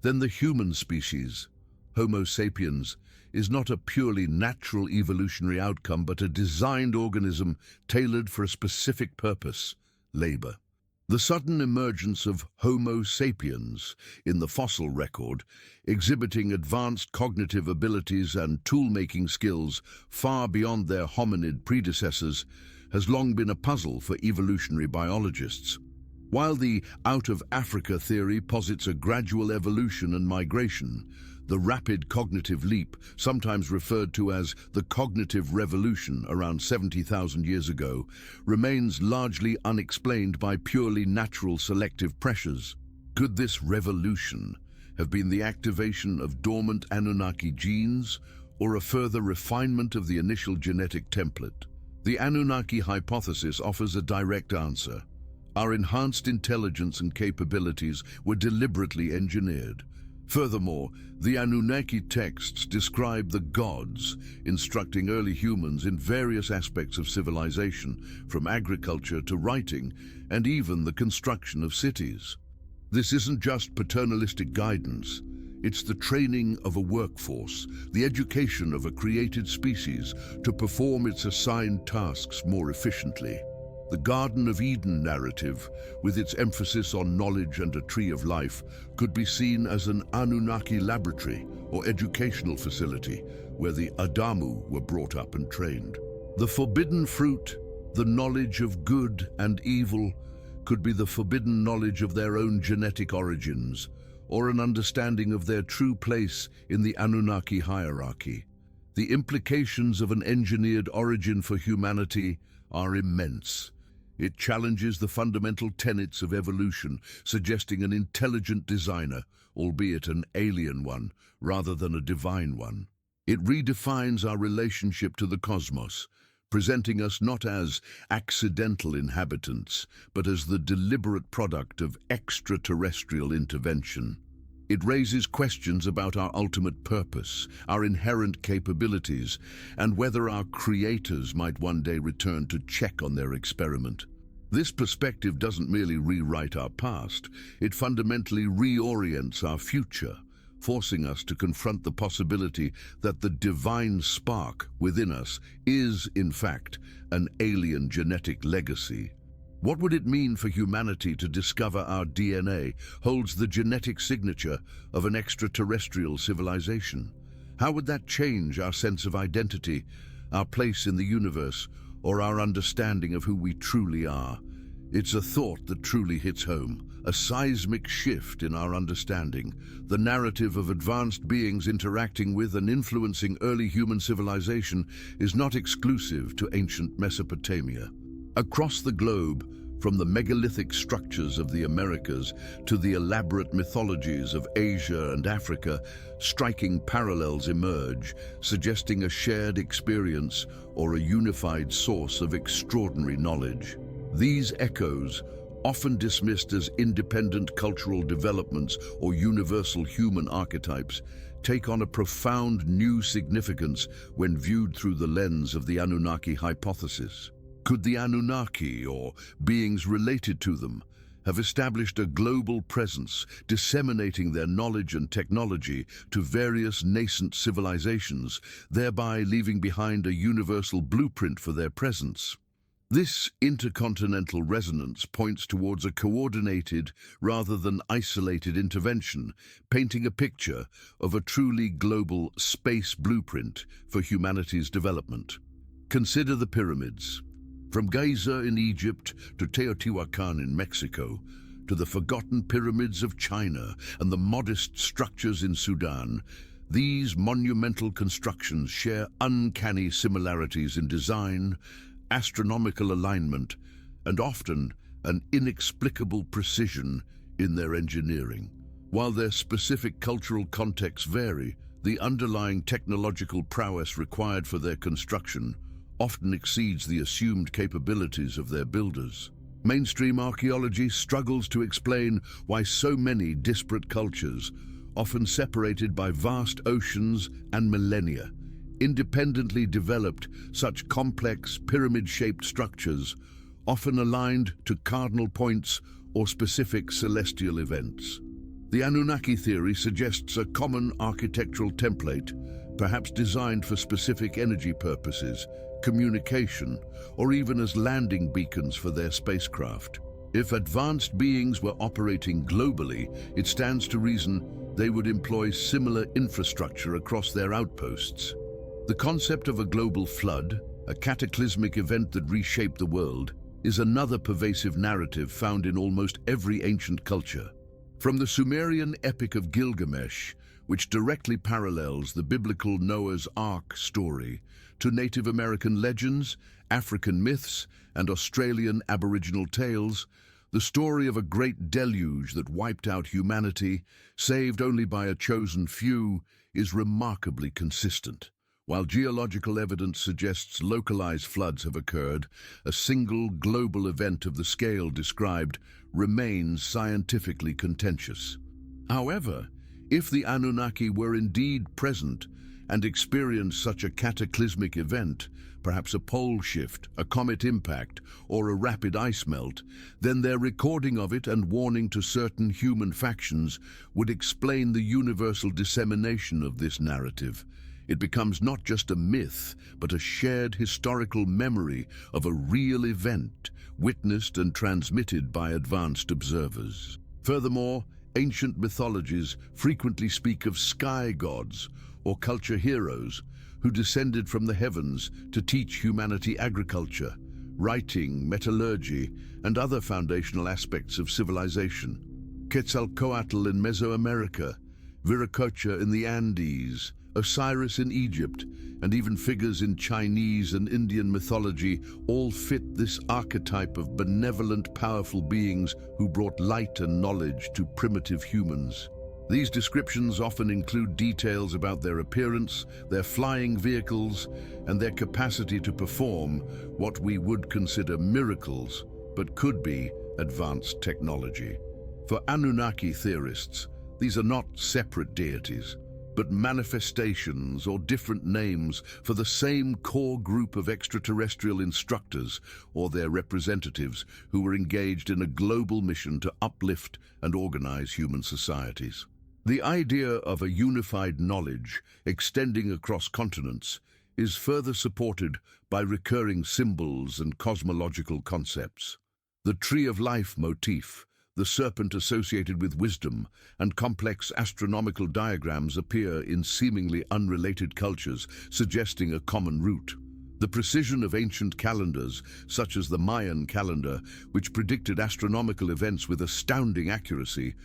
then the human species, Homo sapiens, is not a purely natural evolutionary outcome, but a designed organism tailored for a specific purpose: labor. The sudden emergence of Homo sapiens in the fossil record, exhibiting advanced cognitive abilities and tool-making skills far beyond their hominid predecessors, has long been a puzzle for evolutionary biologists. While the out-of-Africa theory posits a gradual evolution and migration, the rapid cognitive leap, sometimes referred to as the cognitive revolution around 70,000 years ago, remains largely unexplained by purely natural selective pressures. Could this revolution have been the activation of dormant Anunnaki genes, or a further refinement of the initial genetic template? The Anunnaki hypothesis offers a direct answer. Our enhanced intelligence and capabilities were deliberately engineered. Furthermore, the Anunnaki texts describe the gods instructing early humans in various aspects of civilization, from agriculture to writing, and even the construction of cities. This isn't just paternalistic guidance. It's the training of a workforce, the education of a created species to perform its assigned tasks more efficiently. The Garden of Eden narrative, with its emphasis on knowledge and a tree of life, could be seen as an Anunnaki laboratory or educational facility where the Adamu were brought up and trained. The forbidden fruit, the knowledge of good and evil, could be the forbidden knowledge of their own genetic origins, or an understanding of their true place in the Anunnaki hierarchy. The implications of an engineered origin for humanity are immense. It challenges the fundamental tenets of evolution, suggesting an intelligent designer, albeit an alien one, rather than a divine one. It redefines our relationship to the cosmos, presenting us not as accidental inhabitants, but as the deliberate product of extraterrestrial intervention. It raises questions about our ultimate purpose, our inherent capabilities, and whether our creators might one day return to check on their experiment. This perspective doesn't merely rewrite our past, it fundamentally reorients our future, forcing us to confront the possibility that the divine spark within us is, in fact, an alien genetic legacy. What would it mean for humanity to discover our DNA holds the genetic signature of an extraterrestrial civilization? How would that change our sense of identity, our place in the universe, or our understanding of who we truly are? It's a thought that truly hits home, a seismic shift in our understanding, the narrative of advanced beings interacting with and influencing early human civilization is not exclusive to ancient Mesopotamia. Across the globe, from the megalithic structures of the Americas to the elaborate mythologies of Asia and Africa, striking parallels emerge, suggesting a shared experience or a unified source of extraordinary knowledge. These echoes, often dismissed as independent cultural developments or universal human archetypes, take on a profound new significance when viewed through the lens of the Anunnaki hypothesis. Could the Anunnaki, or beings related to them, have established a global presence, disseminating their knowledge and technology to various nascent civilizations, thereby leaving behind a universal blueprint for their presence? This intercontinental resonance points towards a coordinated rather than isolated intervention, painting a picture of a truly global space blueprint for humanity's development. Consider the pyramids. From Giza in Egypt to Teotihuacan in Mexico, to the forgotten pyramids of China and the modest structures in Sudan, these monumental constructions share uncanny similarities in design, astronomical alignment, and often an inexplicable precision in their engineering. While their specific cultural contexts vary, the underlying technological prowess required for their construction often exceeds the assumed capabilities of their builders. Mainstream archaeology struggles to explain why so many disparate cultures, often separated by vast oceans and millennia, independently developed such complex pyramid-shaped structures, often aligned to cardinal points or specific celestial events. The Anunnaki theory suggests a common architectural template, perhaps designed for specific energy purposes, communication, or even as landing beacons for their spacecraft. If advanced beings were operating globally, it stands to reason they would employ similar infrastructure across their outposts. The concept of a global flood, a cataclysmic event that reshaped the world, is another pervasive narrative found in almost every ancient culture. From the Sumerian epic of Gilgamesh, which directly parallels the biblical Noah's Ark story, to Native American legends, African myths, and Australian Aboriginal tales, the story of a great deluge that wiped out humanity, saved only by a chosen few, is remarkably consistent. While geological evidence suggests localized floods have occurred, a single global event of the scale described remains scientifically contentious. However, if the Anunnaki were indeed present and experienced such a cataclysmic event, perhaps a pole shift, a comet impact, or a rapid ice melt, then their recording of it and warning to certain human factions would explain the universal dissemination of this narrative. It becomes not just a myth, but a shared historical memory of a real event, witnessed and transmitted by advanced observers. Furthermore, ancient mythologies frequently speak of sky gods, or culture heroes, who descended from the heavens to teach humanity agriculture, writing, metallurgy, and other foundational aspects of civilization. Quetzalcoatl in Mesoamerica, Viracocha in the Andes, Osiris in Egypt, and even figures in Chinese and Indian mythology all fit this archetype of benevolent, powerful beings who brought light and knowledge to primitive humans. These descriptions often include details about their appearance, their flying vehicles, and their capacity to perform what we would consider miracles, but could be advanced technology. For Anunnaki theorists, these are not separate deities, but manifestations or different names for the same core group of extraterrestrial instructors or their representatives who were engaged in a global mission to uplift and organize human societies. The idea of a unified knowledge extending across continents is further supported by recurring symbols and cosmological concepts. The tree of life motif, the serpent associated with wisdom, and complex astronomical diagrams appear in seemingly unrelated cultures, suggesting a common root. The precision of ancient calendars, such as the Mayan calendar, which predicted astronomical events with astounding accuracy,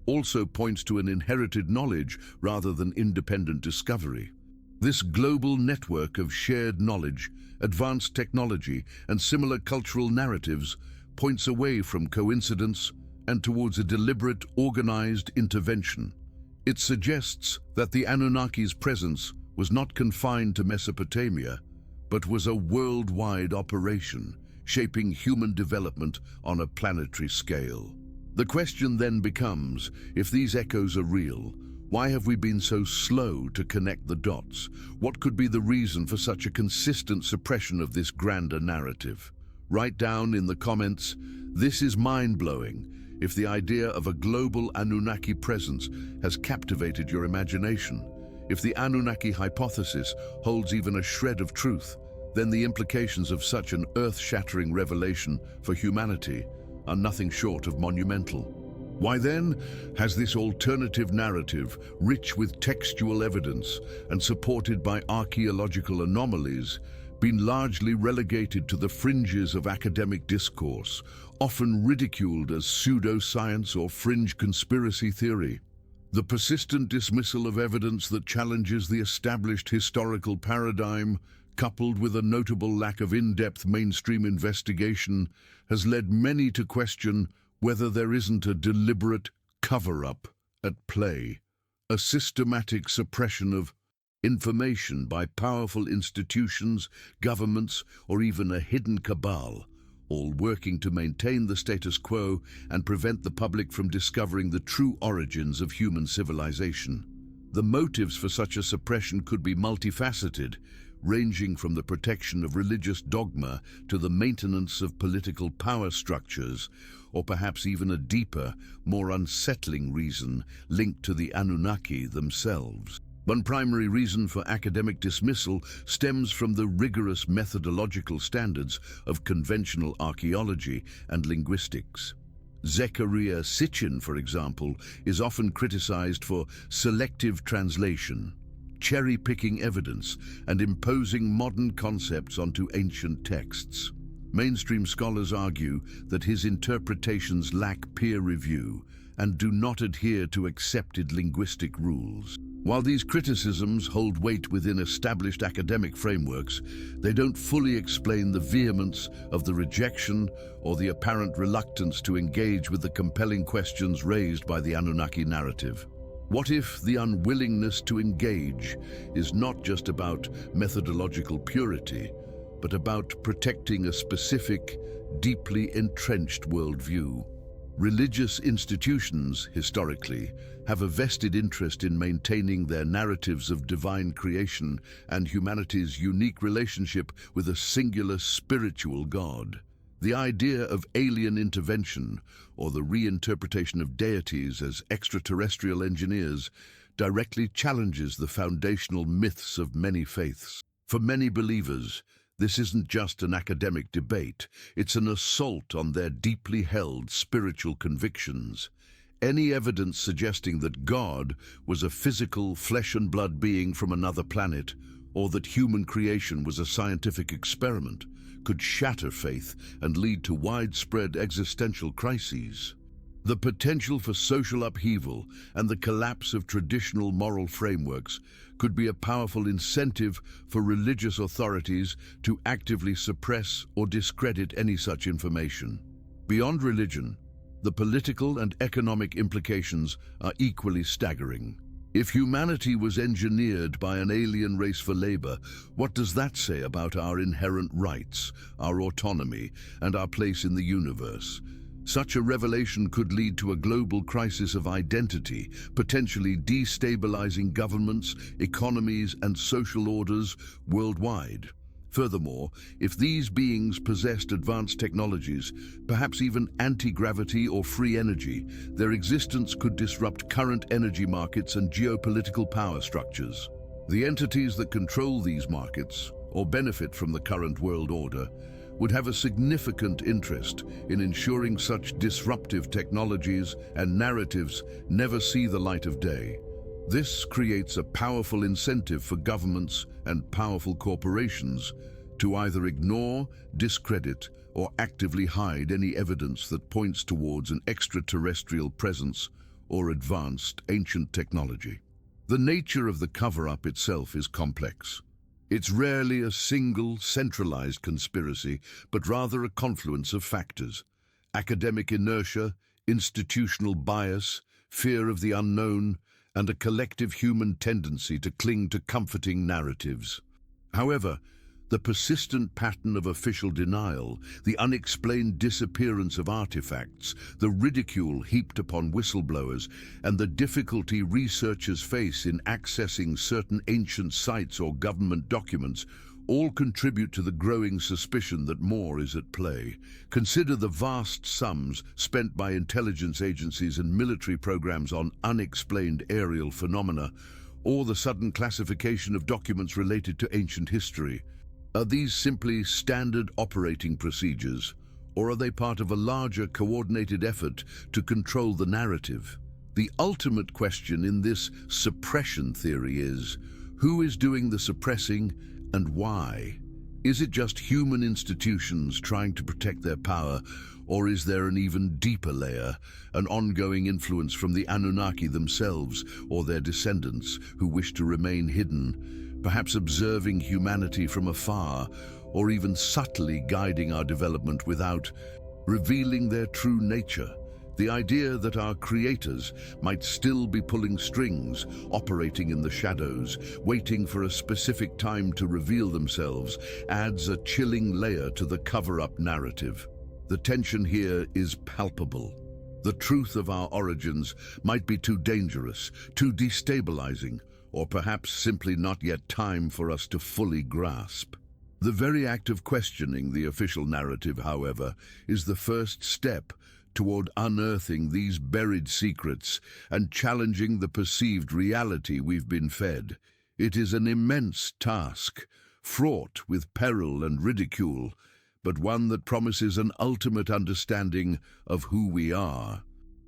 also points to an inherited knowledge rather than independent discovery. This global network of shared knowledge, advanced technology, and similar cultural narratives points away from coincidence and towards a deliberate, organized intervention. It suggests that the Anunnaki's presence was not confined to Mesopotamia, but was a worldwide operation, shaping human development on a planetary scale. The question then becomes, if these echoes are real, why have we been so slow to connect the dots? What could be the reason for such a consistent suppression of this grander narrative? Write down in the comments, "This is mind-blowing," if the idea of a global Anunnaki presence has captivated your imagination. If the Anunnaki hypothesis holds even a shred of truth, then the implications of such an earth-shattering revelation for humanity are nothing short of monumental. Why then has this alternative narrative, rich with textual evidence and supported by archaeological anomalies, been largely relegated to the fringes of academic discourse, often ridiculed as pseudoscience or fringe conspiracy theory? The persistent dismissal of evidence that challenges the established historical paradigm, coupled with a notable lack of in-depth mainstream investigation, has led many to question whether there isn't a deliberate cover-up at play, a systematic suppression of information by powerful institutions, governments, or even a hidden cabal, all working to maintain the status quo and prevent the public from discovering the true origins of human civilization. The motives for such a suppression could be multifaceted, ranging from the protection of religious dogma to the maintenance of political power structures, or perhaps even a deeper, more unsettling reason linked to the Anunnaki themselves. One primary reason for academic dismissal stems from the rigorous methodological standards of conventional archaeology and linguistics. Zecharia Sitchin, for example, is often criticized for selective translation, cherry-picking evidence, and imposing modern concepts onto ancient texts. Mainstream scholars argue that his interpretations lack peer review and do not adhere to accepted linguistic rules. While these criticisms hold weight within established academic frameworks, they don't fully explain the vehemence of the rejection or the apparent reluctance to engage with the compelling questions raised by the Anunnaki narrative. What if the unwillingness to engage is not just about methodological purity, but about protecting a specific, deeply entrenched worldview? Religious institutions, historically, have a vested interest in maintaining their narratives of divine creation and humanity's unique relationship with a singular spiritual God. The idea of alien intervention, or the reinterpretation of deities as extraterrestrial engineers, directly challenges the foundational myths of many faiths. For many believers, this isn't just an academic debate, it's an assault on their deeply held spiritual convictions. Any evidence suggesting that God was a physical, flesh and blood being from another planet, or that human creation was a scientific experiment, could shatter faith and lead to widespread existential crises. The potential for social upheaval and the collapse of traditional moral frameworks could be a powerful incentive for religious authorities to actively suppress or discredit any such information. Beyond religion, the political and economic implications are equally staggering. If humanity was engineered by an alien race for labor, what does that say about our inherent rights, our autonomy, and our place in the universe? Such a revelation could lead to a global crisis of identity, potentially destabilizing governments, economies, and social orders worldwide. Furthermore, if these beings possessed advanced technologies, perhaps even anti-gravity or free energy, their existence could disrupt current energy markets and geopolitical power structures. The entities that control these markets, or benefit from the current world order, would have a significant interest in ensuring such disruptive technologies and narratives never see the light of day. This creates a powerful incentive for governments and powerful corporations to either ignore, discredit, or actively hide any evidence that points towards an extraterrestrial presence or advanced ancient technology. The nature of the cover-up itself is complex. It's rarely a single, centralized conspiracy, but rather a confluence of factors: academic inertia, institutional bias, fear of the unknown, and a collective human tendency to cling to comforting narratives. However, the persistent pattern of official denial, the unexplained disappearance of artifacts, the ridicule heaped upon whistleblowers, and the difficulty researchers face in accessing certain ancient sites or government documents all contribute to the growing suspicion that more is at play. Consider the vast sums spent by intelligence agencies and military programs on unexplained aerial phenomena, or the sudden classification of documents related to ancient history. Are these simply standard operating procedures, or are they part of a larger coordinated effort to control the narrative? The ultimate question in this suppression theory is, who is doing the suppressing and why? Is it just human institutions trying to protect their power, or is there an even deeper layer, an ongoing influence from the Anunnaki themselves or their descendants who wish to remain hidden, perhaps observing humanity from afar, or even subtly guiding our development without revealing their true nature? The idea that our creators might still be pulling strings, operating in the shadows, waiting for a specific time to reveal themselves, adds a chilling layer to the cover-up narrative. The tension here is palpable. The truth of our origins might be too dangerous, too destabilizing, or perhaps simply not yet time for us to fully grasp. The very act of questioning the official narrative, however, is the first step toward unearthing these buried secrets and challenging the perceived reality we've been fed. It is an immense task, fraught with peril and ridicule, but one that promises an ultimate understanding of who we are.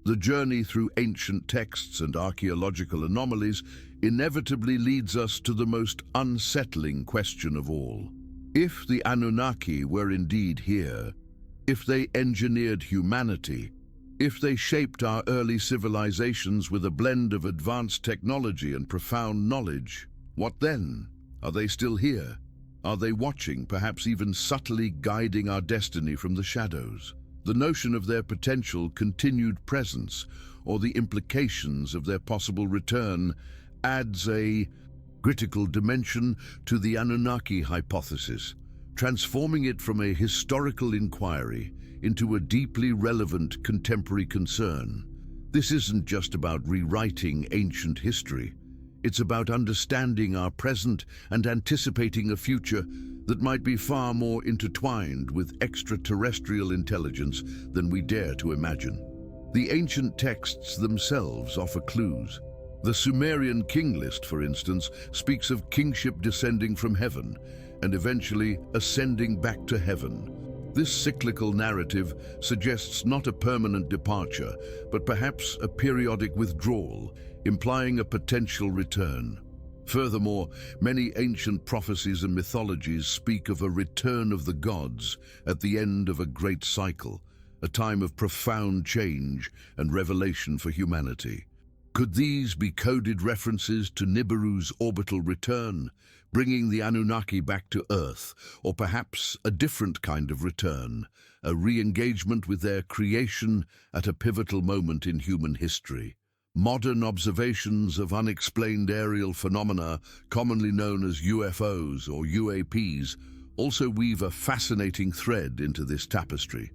The journey through ancient texts and archaeological anomalies inevitably leads us to the most unsettling question of all. If the Anunnaki were indeed here, if they engineered humanity, if they shaped our early civilizations with a blend of advanced technology and profound knowledge, what then? Are they still here? Are they watching, perhaps even subtly guiding our destiny from the shadows? The notion of their potential continued presence, or the implications of their possible return, adds a critical dimension to the Anunnaki hypothesis, transforming it from a historical inquiry into a deeply relevant contemporary concern. This isn't just about rewriting ancient history. It's about understanding our present and anticipating a future that might be far more intertwined with extraterrestrial intelligence than we dare to imagine. The ancient texts themselves offer clues. The Sumerian king list, for instance, speaks of kingship descending from heaven and eventually ascending back to heaven. This cyclical narrative suggests not a permanent departure, but perhaps a periodic withdrawal, implying a potential return. Furthermore, many ancient prophecies and mythologies speak of a return of the gods at the end of a great cycle, a time of profound change and revelation for humanity. Could these be coded references to Nibiru's orbital return, bringing the Anunnaki back to Earth, or perhaps a different kind of return, a re-engagement with their creation at a pivotal moment in human history? Modern observations of unexplained aerial phenomena, commonly known as UFOs or UAPs, also weave a fascinating thread into this tapestry.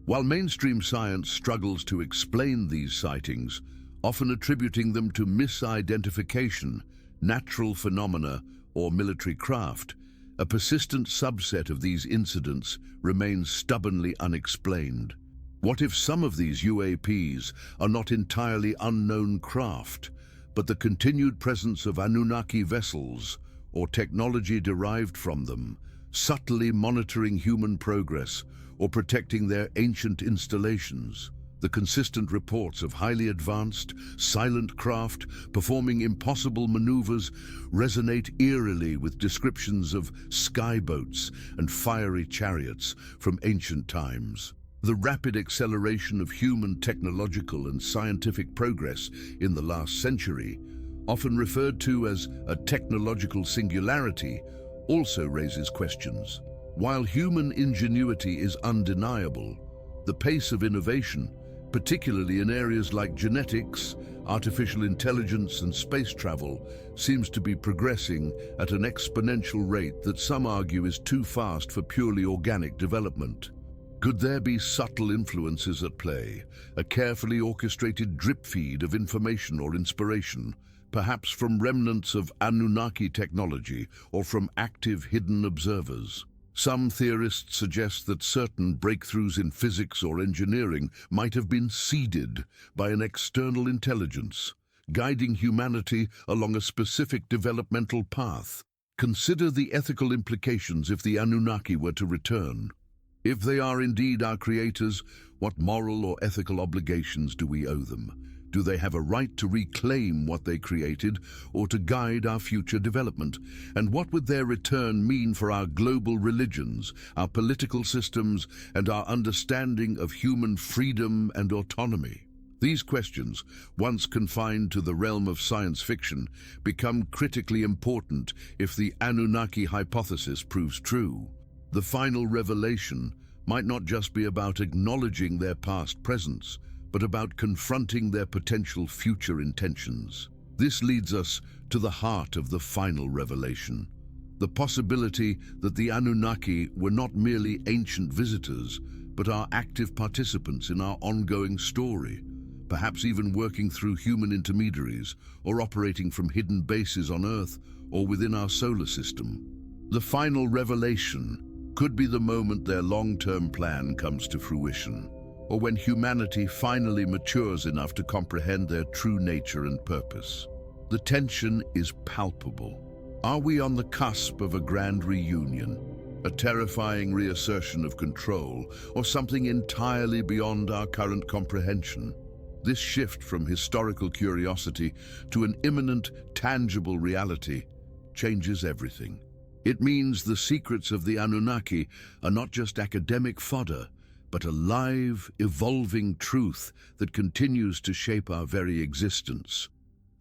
While mainstream science struggles to explain these sightings, often attributing them to misidentification, natural phenomena, or military craft, a persistent subset of these incidents remains stubbornly unexplained. What if some of these UAPs are not entirely unknown craft, but the continued presence of Anunnaki vessels, or technology derived from them, subtly monitoring human progress or protecting their ancient installations? The consistent reports of highly advanced, silent craft performing impossible maneuvers resonate eerily with descriptions of skyboats and fiery chariots from ancient times. The rapid acceleration of human technological and scientific progress in the last century, often referred to as a technological singularity, also raises questions. While human ingenuity is undeniable, the pace of innovation, particularly in areas like genetics, artificial intelligence, and space travel, seems to be progressing at an exponential rate that some argue is too fast for purely organic development. Could there be subtle influences at play, a carefully orchestrated drip feed of information or inspiration, perhaps from remnants of Anunnaki technology or from active hidden observers? Some theorists suggest that certain breakthroughs in physics or engineering might have been seeded by an external intelligence, guiding humanity along a specific developmental path. Consider the ethical implications if the Anunnaki were to return. If they are indeed our creators, what moral or ethical obligations do we owe them? Do they have a right to reclaim what they created or to guide our future development? And what would their return mean for our global religions, our political systems, and our understanding of human freedom and autonomy? These questions, once confined to the realm of science fiction, become critically important if the Anunnaki hypothesis proves true. The final revelation might not just be about acknowledging their past presence, but about confronting their potential future intentions. This leads us to the heart of the final revelation, the possibility that the Anunnaki were not merely ancient visitors, but are active participants in our ongoing story, perhaps even working through human intermediaries or operating from hidden bases on Earth or within our solar system. The final revelation could be the moment their long-term plan comes to fruition, or when humanity finally matures enough to comprehend their true nature and purpose. The tension is palpable. Are we on the cusp of a grand reunion, a terrifying reassertion of control, or something entirely beyond our current comprehension? This shift from historical curiosity to an imminent, tangible reality changes everything. It means the secrets of the Anunnaki are not just academic fodder, but a live, evolving truth that continues to shape our very existence.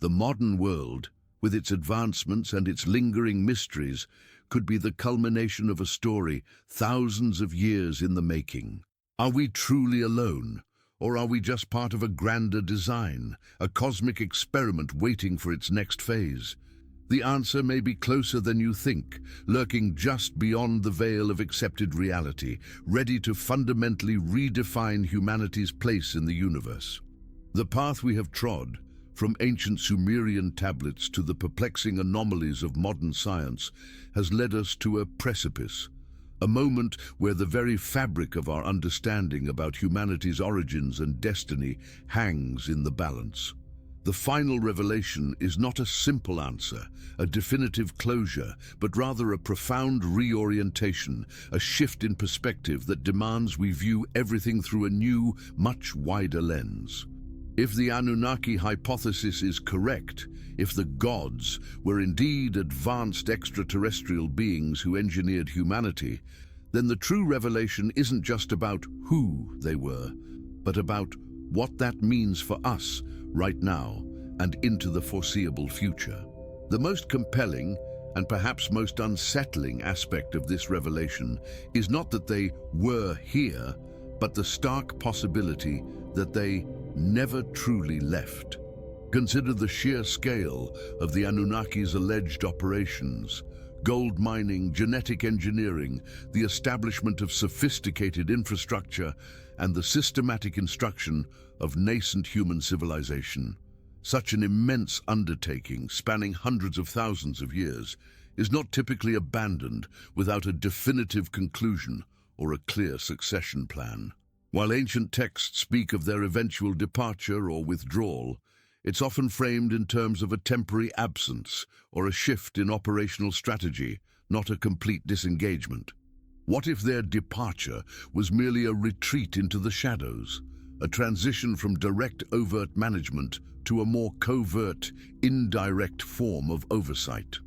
The modern world, with its advancements and its lingering mysteries, could be the culmination of a story thousands of years in the making. Are we truly alone, or are we just part of a grander design, a cosmic experiment waiting for its next phase? The answer may be closer than you think, lurking just beyond the veil of accepted reality, ready to fundamentally redefine humanity's place in the universe. The path we have trod, from ancient Sumerian tablets to the perplexing anomalies of modern science, has led us to a precipice, a moment where the very fabric of our understanding about humanity's origins and destiny hangs in the balance. The final revelation is not a simple answer, a definitive closure, but rather a profound reorientation, a shift in perspective that demands we view everything through a new, much wider lens. If the Anunnaki hypothesis is correct, if the gods were indeed advanced extraterrestrial beings who engineered humanity, then the true revelation isn't just about who they were, but about what that means for us right now and into the foreseeable future. The most compelling and perhaps most unsettling aspect of this revelation is not that they were here, but the stark possibility that they never truly left. Consider the sheer scale of the Anunnaki's alleged operations: gold mining, genetic engineering, the establishment of sophisticated infrastructure, and the systematic instruction of nascent human civilization. Such an immense undertaking, spanning hundreds of thousands of years, is not typically abandoned without a definitive conclusion or a clear succession plan. While ancient texts speak of their eventual departure or withdrawal, it's often framed in terms of a temporary absence or a shift in operational strategy, not a complete disengagement. What if their departure was merely a retreat into the shadows, a transition from direct overt management to a more covert, indirect form of oversight?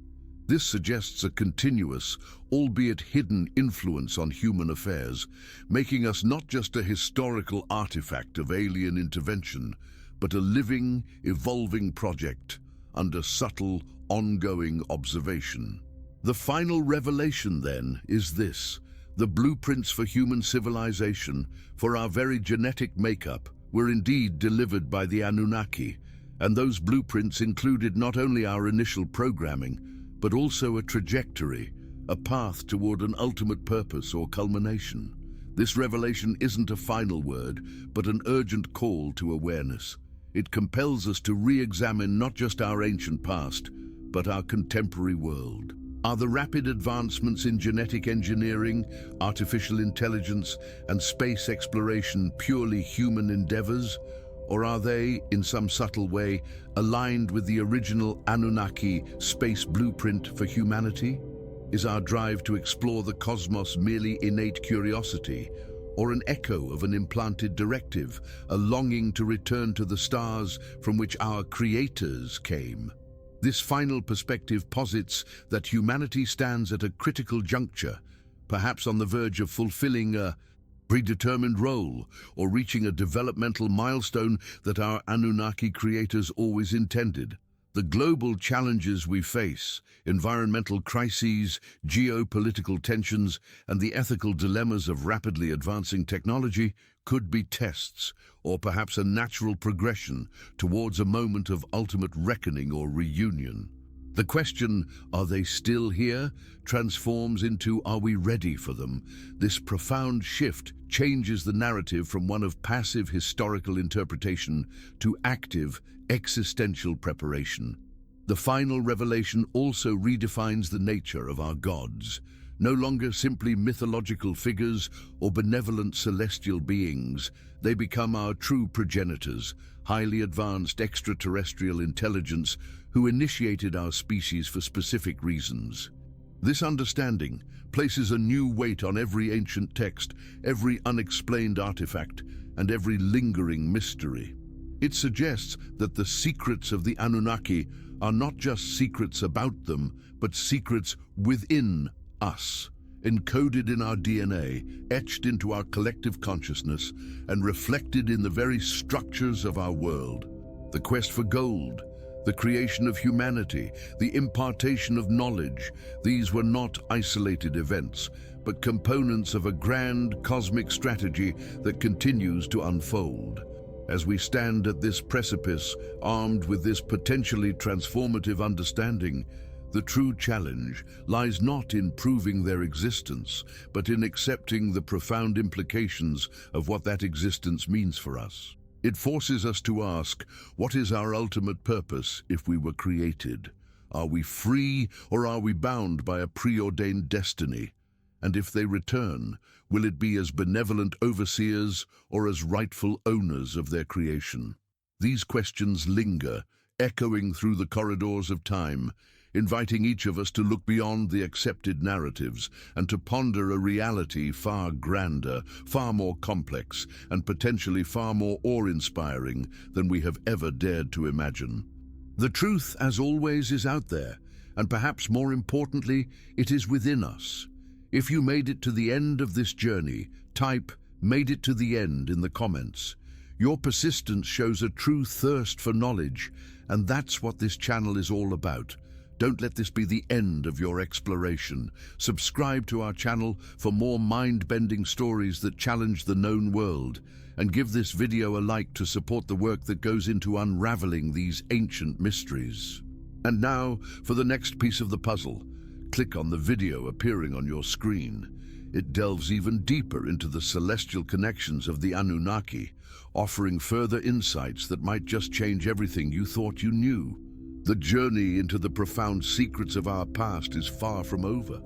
This suggests a continuous, albeit hidden, influence on human affairs, making us not just a historical artifact of alien intervention, but a living, evolving project under subtle, ongoing observation. The final revelation, then, is this: the blueprints for human civilization, for our very genetic makeup, were indeed delivered by the Anunnaki, and those blueprints included not only our initial programming, but also a trajectory, a path toward an ultimate purpose or culmination. This revelation isn't a final word, but an urgent call to awareness. It compels us to re-examine not just our ancient past, but our contemporary world. Are the rapid advancements in genetic engineering, artificial intelligence, and space exploration purely human endeavors? Or are they, in some subtle way, aligned with the original Anunnaki space blueprint for humanity? Is our drive to explore the cosmos merely innate curiosity, or an echo of an implanted directive, a longing to return to the stars from which our creators came? This final perspective posits that humanity stands at a critical juncture, perhaps on the verge of fulfilling a predetermined role or reaching a developmental milestone that our Anunnaki creators always intended. The global challenges we face, environmental crises, geopolitical tensions, and the ethical dilemmas of rapidly advancing technology could be tests, or perhaps a natural progression towards a moment of ultimate reckoning or reunion. The question, "Are they still here?" transforms into, "Are we ready for them?" This profound shift changes the narrative from one of passive historical interpretation to active, existential preparation. The final revelation also redefines the nature of our gods. No longer simply mythological figures or benevolent celestial beings, they become our true progenitors, highly advanced extraterrestrial intelligence who initiated our species for specific reasons. This understanding places a new weight on every ancient text, every unexplained artifact, and every lingering mystery. It suggests that the secrets of the Anunnaki are not just secrets about them, but secrets within us, encoded in our DNA, etched into our collective consciousness, and reflected in the very structures of our world. The quest for gold, the creation of humanity, the impartation of knowledge, these were not isolated events, but components of a grand cosmic strategy that continues to unfold. As we stand at this precipice, armed with this potentially transformative understanding, the true challenge lies not in proving their existence, but in accepting the profound implications of what that existence means for us. It forces us to ask, what is our ultimate purpose if we were created? Are we free, or are we bound by a preordained destiny? And if they return, will it be as benevolent overseers or as rightful owners of their creation? These questions linger, echoing through the corridors of time, inviting each of us to look beyond the accepted narratives and to ponder a reality far grander, far more complex, and potentially far more awe-inspiring than we have ever dared to imagine. The truth, as always, is out there, and perhaps more importantly, it is within us. If you made it to the end of this journey, type "made it to the end" in the comments. Your persistence shows a true thirst for knowledge, and that's what this channel is all about. Don't let this be the end of your exploration. Subscribe to our channel for more mind-bending stories that challenge the known world, and give this video a like to support the work that goes into unraveling these ancient mysteries. And now, for the next piece of the puzzle. Click on the video appearing on your screen. It delves even deeper into the celestial connections of the Anunnaki, offering further insights that might just change everything you thought you knew. The journey into the profound secrets of our past is far from over.